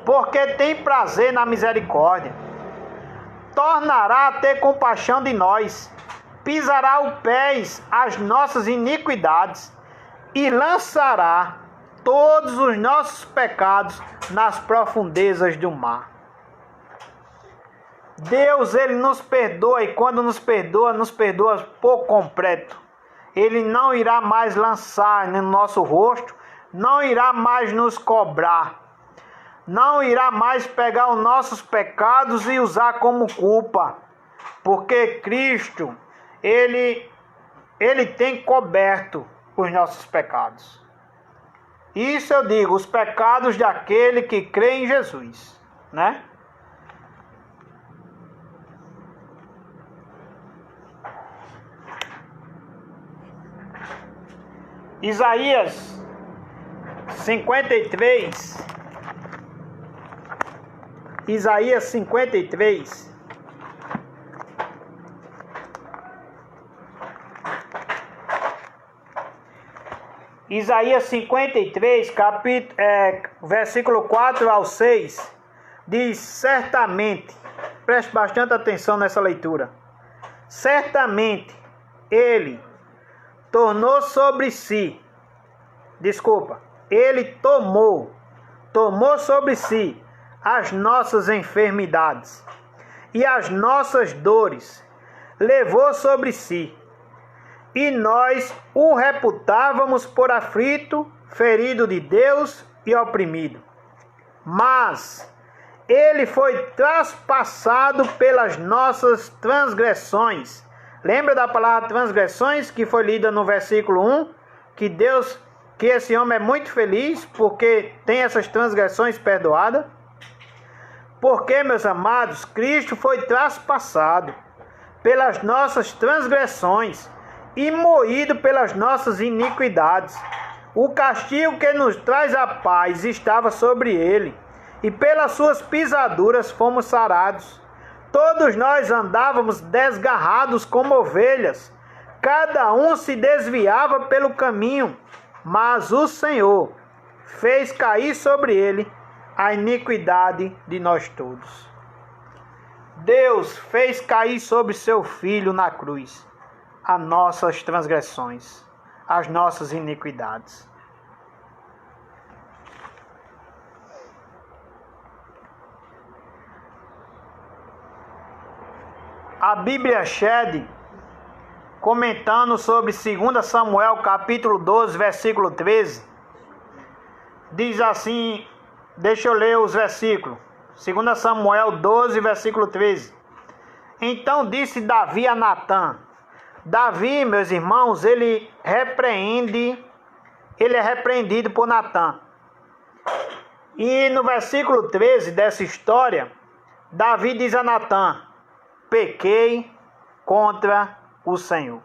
porque tem prazer na misericórdia. Tornará a ter compaixão de nós, pisará os pés as nossas iniquidades e lançará todos os nossos pecados nas profundezas do mar. Deus, Ele nos perdoa, e quando nos perdoa por completo. Ele não irá mais lançar no nosso rosto, não irá mais nos cobrar, não irá mais pegar os nossos pecados e usar como culpa, porque Cristo, Ele tem coberto os nossos pecados. Isso eu digo, os pecados daquele que crê em Jesus, né? Isaías 53. Isaías 53. Isaías 53, versículo 4 ao 6, diz: certamente, preste bastante atenção nessa leitura, certamente ele tomou sobre si as nossas enfermidades e as nossas dores, levou sobre si. E nós o reputávamos por aflito, ferido de Deus e oprimido. Mas ele foi traspassado pelas nossas transgressões. Lembra da palavra transgressões que foi lida no versículo 1? Que esse homem é muito feliz porque tem essas transgressões perdoadas. Porque, meus amados, Cristo foi traspassado pelas nossas transgressões e moído pelas nossas iniquidades. O castigo que nos traz a paz estava sobre ele, e pelas suas pisaduras fomos sarados. Todos nós andávamos desgarrados como ovelhas, cada um se desviava pelo caminho, mas o Senhor fez cair sobre ele a iniquidade de nós todos. Deus fez cair sobre seu Filho na cruz as nossas transgressões, as nossas iniquidades. A Bíblia Shed, comentando sobre 2 Samuel capítulo 12, versículo 13, diz assim, deixa eu ler os versículos. 2 Samuel 12, versículo 13. Então disse Davi a Natã. Davi, meus irmãos, ele é repreendido por Natã. E no versículo 13 dessa história, Davi diz a Natã: pequei contra o Senhor.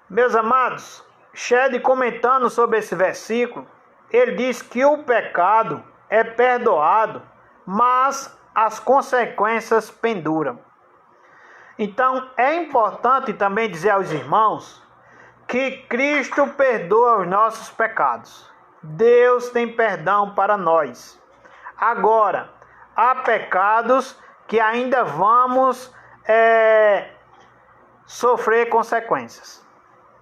Meus amados, Shed comentando sobre esse versículo, ele diz que o pecado é perdoado, mas as consequências penduram. Então, é importante também dizer aos irmãos que Cristo perdoa os nossos pecados. Deus tem perdão para nós. Agora, há pecados que ainda vamos sofrer consequências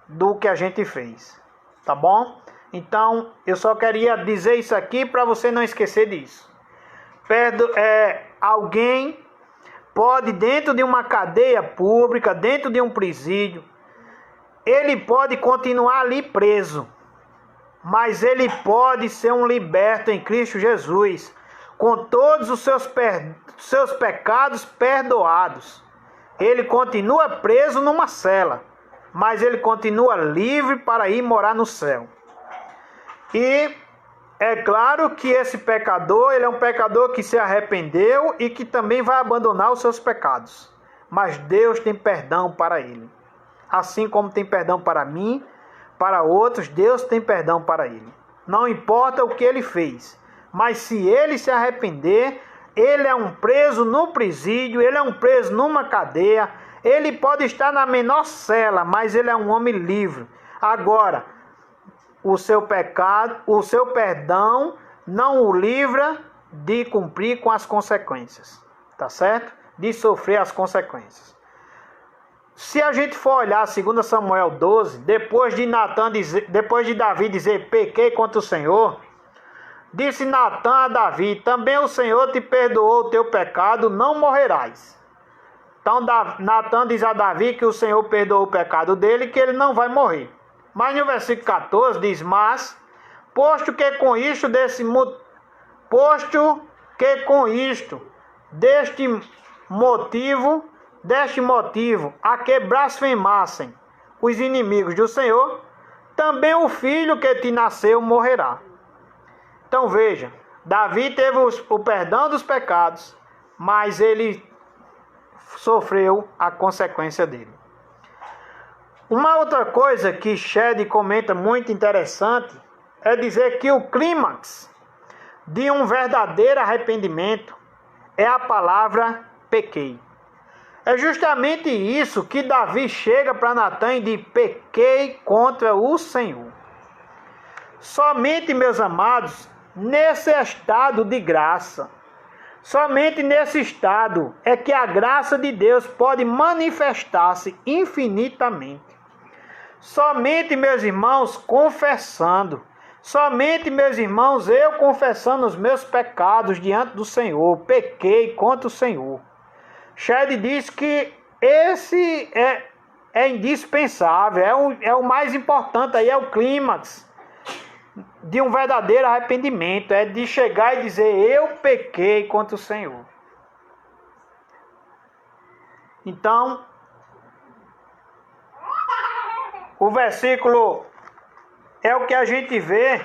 do que a gente fez. Tá bom? Então, eu só queria dizer isso aqui para você não esquecer disso. Alguém pode, dentro de uma cadeia pública, dentro de um presídio, ele pode continuar ali preso, mas ele pode ser um liberto em Cristo Jesus, com todos os seus pecados perdoados. Ele continua preso numa cela, mas ele continua livre para ir morar no céu. E é claro que esse pecador, ele é um pecador que se arrependeu e que também vai abandonar os seus pecados. Mas Deus tem perdão para ele. Assim como tem perdão para mim, para outros, Deus tem perdão para ele. Não importa o que ele fez, mas se ele se arrepender, ele é um preso no presídio, ele é um preso numa cadeia, ele pode estar na menor cela, mas ele é um homem livre. Agora, o seu pecado, o seu perdão não o livra de cumprir com as consequências, tá certo? De sofrer as consequências. Se a gente for olhar 2 Samuel 12, depois de Davi dizer, pequei contra o Senhor, disse Natã a Davi, também o Senhor te perdoou o teu pecado, não morrerás. Então Natã diz a Davi que o Senhor perdoou o pecado dele, que ele não vai morrer. Mas no versículo 14 diz, mas, posto que com isto, deste motivo, a que blasfemassem os inimigos do Senhor, também o filho que te nasceu morrerá. Então veja, Davi teve o perdão dos pecados, mas ele sofreu a consequência dele. Uma outra coisa que Shed comenta muito interessante é dizer que o clímax de um verdadeiro arrependimento é a palavra pequei. É justamente isso que Davi chega para Natã e diz, pequei contra o Senhor. Somente, meus amados, nesse estado de graça, somente nesse estado é que a graça de Deus pode manifestar-se infinitamente. Somente, meus irmãos, confessando. Somente, meus irmãos, eu confessando os meus pecados diante do Senhor. Pequei contra o Senhor. Shed diz que esse é indispensável, é o mais importante, aí é o clímax de um verdadeiro arrependimento. É de chegar e dizer, eu pequei contra o Senhor. Então, o versículo é o que a gente vê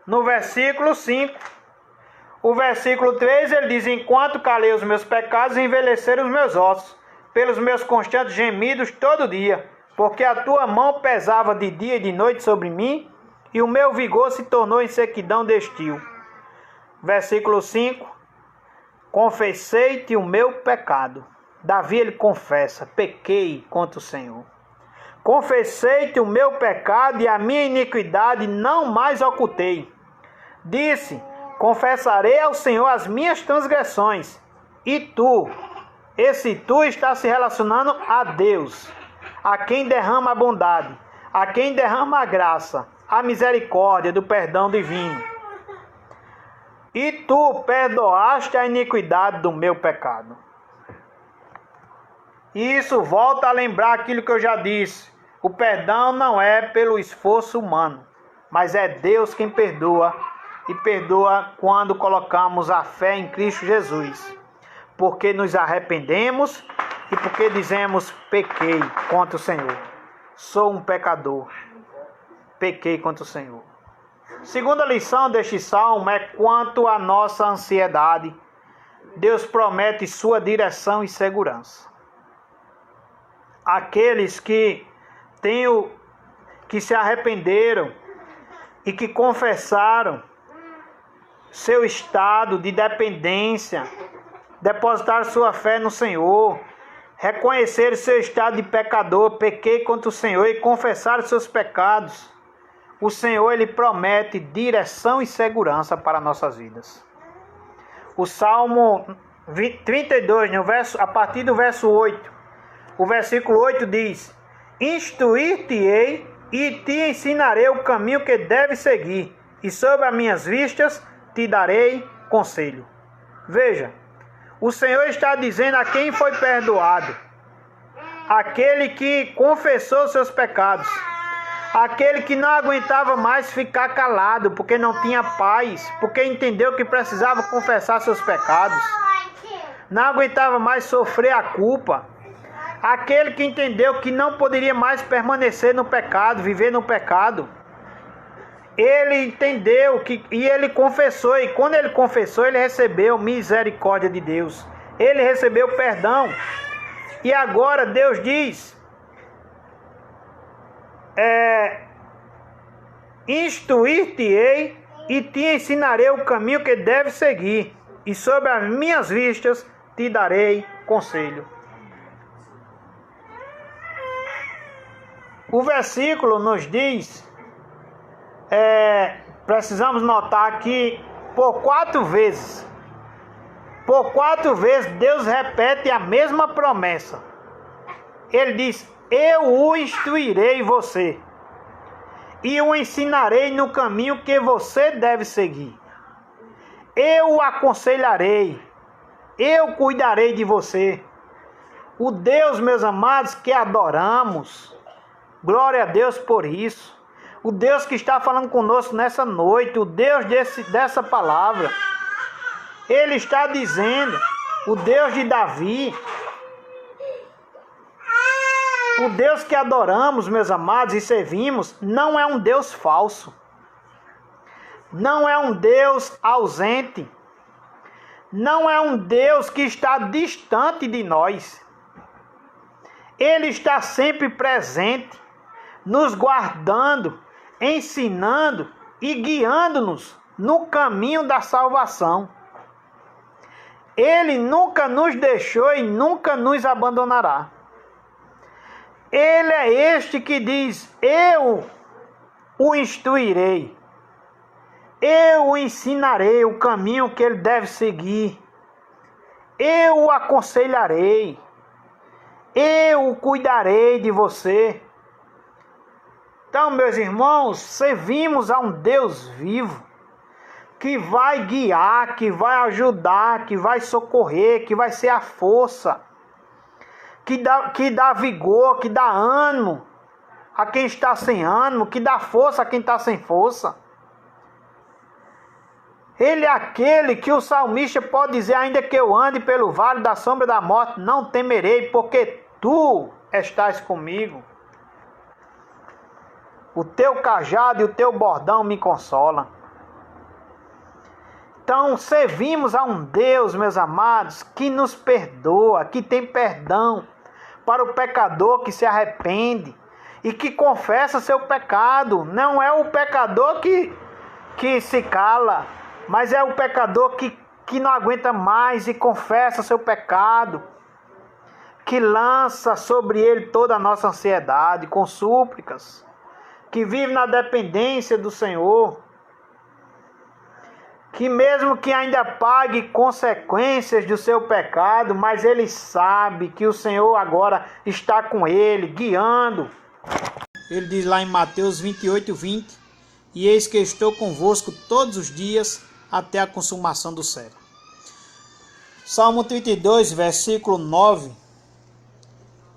no versículo 5. O versículo 3, ele diz, enquanto calei os meus pecados, envelheceram os meus ossos, pelos meus constantes gemidos todo dia, porque a tua mão pesava de dia e de noite sobre mim, e o meu vigor se tornou em sequidão de estio. Versículo 5, confessei-te o meu pecado. Davi, ele confessa, pequei contra o Senhor. Confessei-te o meu pecado e a minha iniquidade não mais ocultei. Disse, confessarei ao Senhor as minhas transgressões. E tu, esse tu está se relacionando a Deus, a quem derrama a bondade, a quem derrama a graça, a misericórdia do perdão divino. E tu perdoaste a iniquidade do meu pecado. Isso volta a lembrar aquilo que eu já disse. O perdão não é pelo esforço humano, mas é Deus quem perdoa, e perdoa quando colocamos a fé em Cristo Jesus. Porque nos arrependemos e porque dizemos, pequei contra o Senhor. Sou um pecador. Pequei contra o Senhor. Segunda lição deste salmo é quanto à nossa ansiedade. Deus promete sua direção e segurança. Aqueles que se arrependeram e que confessaram seu estado de dependência, depositaram sua fé no Senhor, reconheceram seu estado de pecador, pequei contra o Senhor e confessaram seus pecados, o Senhor, ele promete direção e segurança para nossas vidas. O Salmo 32, a partir do verso 8, o versículo 8 diz, instruir-te-ei e te ensinarei o caminho que deves seguir, e sobre as minhas vistas te darei conselho. Veja, o Senhor está dizendo a quem foi perdoado, aquele que confessou seus pecados, aquele que não aguentava mais ficar calado, porque não tinha paz, porque entendeu que precisava confessar seus pecados, não aguentava mais sofrer a culpa, Aquele que entendeu que não poderia mais permanecer no pecado, viver no pecado. Ele entendeu e ele confessou, e quando ele confessou, ele recebeu misericórdia de Deus. Ele recebeu perdão. E agora Deus diz: instruir-te-ei e te ensinarei o caminho que deves seguir, e sobre as minhas vistas te darei conselho. O versículo nos diz, precisamos notar que por 4 vezes Deus repete a mesma promessa. Ele diz: eu o instruirei você e o ensinarei no caminho que você deve seguir. Eu o aconselharei, eu cuidarei de você. O Deus, meus amados, que adoramos, glória a Deus por isso. O Deus que está falando conosco nessa noite, o Deus dessa palavra, Ele está dizendo, o Deus de Davi, o Deus que adoramos, meus amados, e servimos, não é um Deus falso. Não é um Deus ausente. Não é um Deus que está distante de nós. Ele está sempre presente, nos guardando, ensinando e guiando-nos no caminho da salvação. Ele nunca nos deixou e nunca nos abandonará. Ele é este que diz: eu o instruirei, eu o ensinarei o caminho que ele deve seguir, eu o aconselharei, eu o cuidarei de você. Então, meus irmãos, servimos a um Deus vivo, que vai guiar, que vai ajudar, que vai socorrer, que vai ser a força, que dá vigor, que dá ânimo a quem está sem ânimo, que dá força a quem está sem força. Ele é aquele que o salmista pode dizer: ainda que eu ande pelo vale da sombra da morte, não temerei, porque tu estás comigo. O teu cajado e o teu bordão me consolam. Então, servimos a um Deus, meus amados, que nos perdoa, que tem perdão para o pecador que se arrepende e que confessa seu pecado. Não é o pecador que se cala, mas é o pecador que não aguenta mais e confessa seu pecado, que lança sobre ele toda a nossa ansiedade com súplicas, que vive na dependência do Senhor, que mesmo que ainda pague consequências do seu pecado, mas ele sabe que o Senhor agora está com ele, guiando. Ele diz lá em Mateus 28:20: e eis que estou convosco todos os dias até a consumação do século. Salmo 32, versículo 9,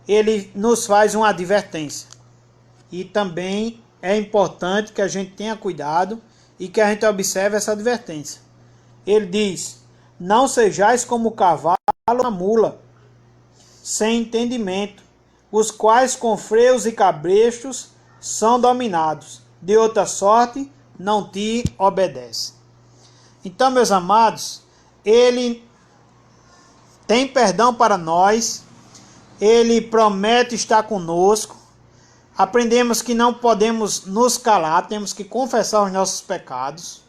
ele nos faz uma advertência. E também é importante que a gente tenha cuidado e que a gente observe essa advertência. Ele diz: não sejais como o cavalo ou a mula, sem entendimento, os quais com freios e cabrechos são dominados, de outra sorte não te obedece. Então, meus amados, ele tem perdão para nós, ele promete estar conosco. Aprendemos que não podemos nos calar, temos que confessar os nossos pecados,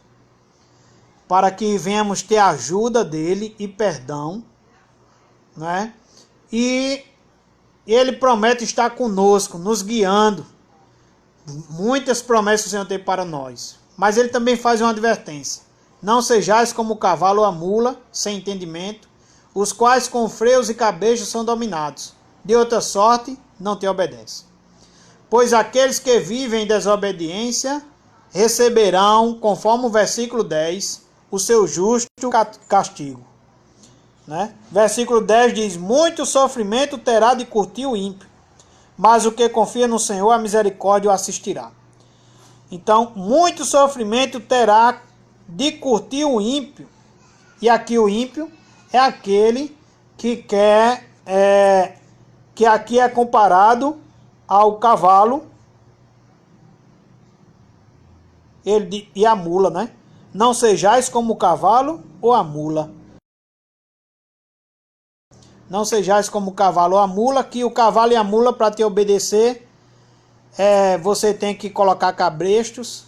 para que venhamos ter ajuda dele e perdão, né? E ele promete estar conosco, nos guiando. Muitas promessas o Senhor tem para nós, mas ele também faz uma advertência: não sejais como o cavalo ou a mula, sem entendimento, os quais com freios e cabrechos são dominados, de outra sorte não te obedece. Pois aqueles que vivem em desobediência receberão, conforme o versículo 10, o seu justo castigo. Né? Versículo 10 diz: muito sofrimento terá de curtir o ímpio, mas o que confia no Senhor, a misericórdia o assistirá. Então, muito sofrimento terá de curtir o ímpio. E aqui o ímpio é aquele que quer que aqui é comparado ao cavalo e a mula, né? Não sejais como o cavalo ou a mula. Não sejais como o cavalo ou a mula, que o cavalo e a mula, para te obedecer, você tem que colocar cabrestos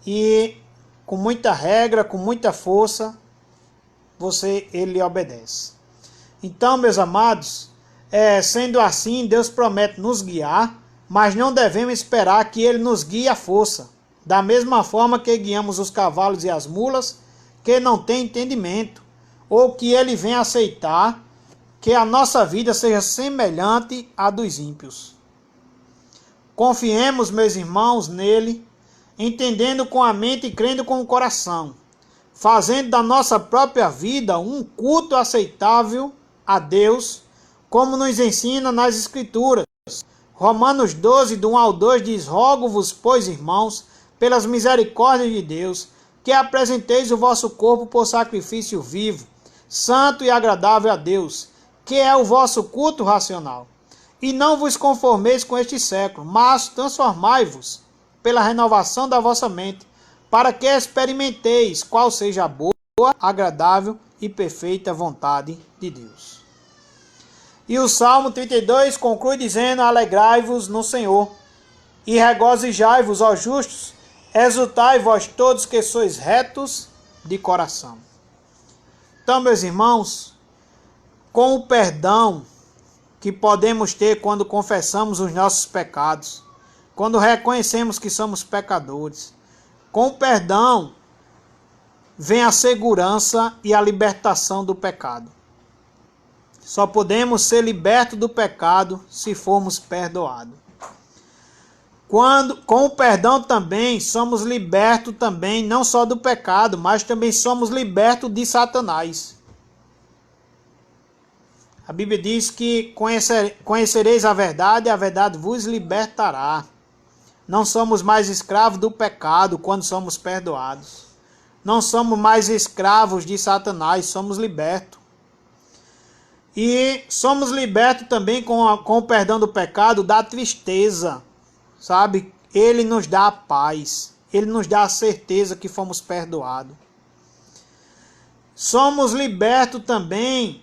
e com muita regra, com muita força, ele obedece. Então, meus amados, sendo assim, Deus promete nos guiar, mas não devemos esperar que ele nos guie à força. Da mesma forma que guiamos os cavalos e as mulas, que não têm entendimento, ou que ele venha aceitar que a nossa vida seja semelhante à dos ímpios. Confiemos, meus irmãos, nele, entendendo com a mente e crendo com o coração, fazendo da nossa própria vida um culto aceitável a Deus, como nos ensina nas Escrituras. Romanos 12, do 1 ao 2 diz: rogo-vos, pois, irmãos, pelas misericórdias de Deus, que apresenteis o vosso corpo por sacrifício vivo, santo e agradável a Deus, que é o vosso culto racional. E não vos conformeis com este século, mas transformai-vos pela renovação da vossa mente, para que experimenteis qual seja a boa, agradável e perfeita vontade de Deus. E o Salmo 32 conclui dizendo: alegrai-vos no Senhor, e regozijai-vos, ó justos, exultai vós todos que sois retos de coração. Então, meus irmãos, com o perdão que podemos ter quando confessamos os nossos pecados, quando reconhecemos que somos pecadores, com o perdão vem a segurança e a libertação do pecado. Só podemos ser libertos do pecado se formos perdoados. Com o perdão também somos libertos também, não só do pecado, mas também somos libertos de Satanás. A Bíblia diz que conhecereis a verdade vos libertará. Não somos mais escravos do pecado quando somos perdoados. Não somos mais escravos de Satanás, somos libertos. E somos libertos também com o perdão do pecado da tristeza. Sabe? Ele nos dá a paz. Ele nos dá a certeza que fomos perdoados. Somos libertos também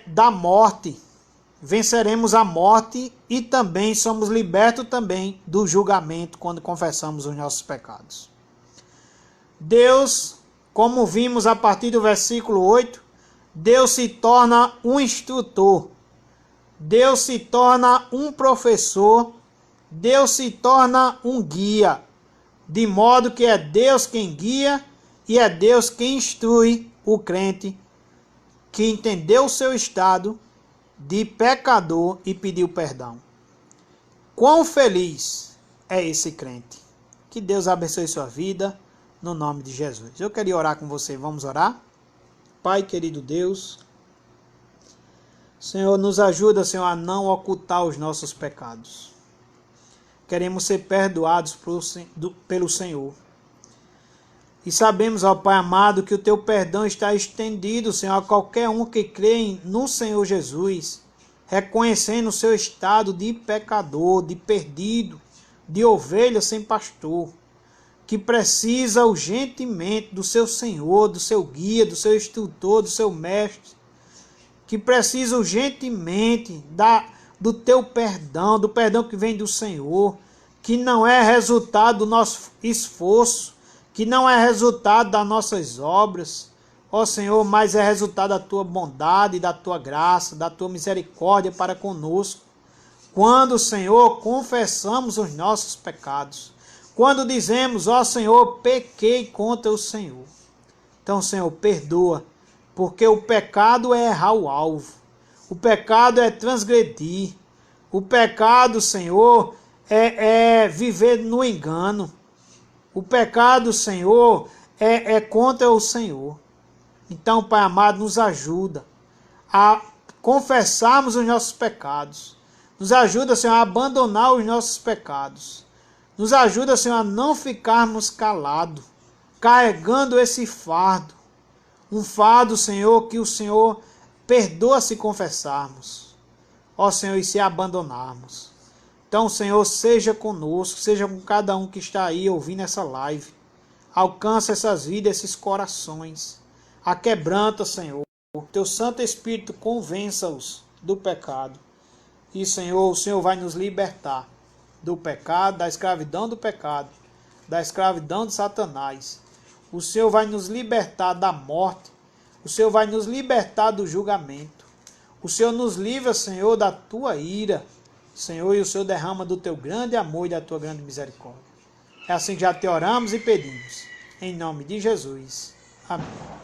da morte. Venceremos a morte e também somos libertos também do julgamento quando confessamos os nossos pecados. Deus, como vimos a partir do versículo 8, Deus se torna um instrutor. Deus se torna um professor. Deus se torna um guia, de modo que é Deus quem guia e é Deus quem instrui o crente que entendeu o seu estado de pecador e pediu perdão. Quão feliz é esse crente! Que Deus abençoe sua vida, no nome de Jesus. Eu queria orar com você, vamos orar? Pai querido Deus, Senhor, nos ajuda, Senhor, a não ocultar os nossos pecados. Queremos ser perdoados pelo Senhor. E sabemos, ó Pai amado, que o teu perdão está estendido, Senhor, a qualquer um que crê no Senhor Jesus, reconhecendo o seu estado de pecador, de perdido, de ovelha sem pastor, que precisa urgentemente do seu Senhor, do seu guia, do seu instrutor, do seu mestre, que precisa urgentemente do teu perdão, do perdão que vem do Senhor, que não é resultado do nosso esforço, que não é resultado das nossas obras, ó Senhor, mas é resultado da tua bondade, da tua graça, da tua misericórdia para conosco. Quando, Senhor, confessamos os nossos pecados, quando dizemos, ó Senhor, pequei contra o Senhor. Então, Senhor, perdoa, porque o pecado é errar o alvo, o pecado é transgredir, o pecado, Senhor, é viver no engano. O pecado, Senhor, é contra o Senhor. Então, Pai amado, nos ajuda a confessarmos os nossos pecados. Nos ajuda, Senhor, a abandonar os nossos pecados. Nos ajuda, Senhor, a não ficarmos calados, carregando esse fardo. Um fardo, Senhor, que o Senhor perdoa se confessarmos. ó Senhor, e se abandonarmos. Então, Senhor, seja conosco, seja com cada um que está aí ouvindo essa live. Alcança essas vidas, esses corações. Aquebranta, Senhor. Teu Santo Espírito convença-os do pecado. E, Senhor, o Senhor vai nos libertar do pecado, da escravidão do pecado, da escravidão de Satanás. O Senhor vai nos libertar da morte. O Senhor vai nos libertar do julgamento. O Senhor nos livra, Senhor, da tua ira. Senhor, e o Senhor derrama do teu grande amor e da tua grande misericórdia. É assim que já te oramos e pedimos. Em nome de Jesus. Amém.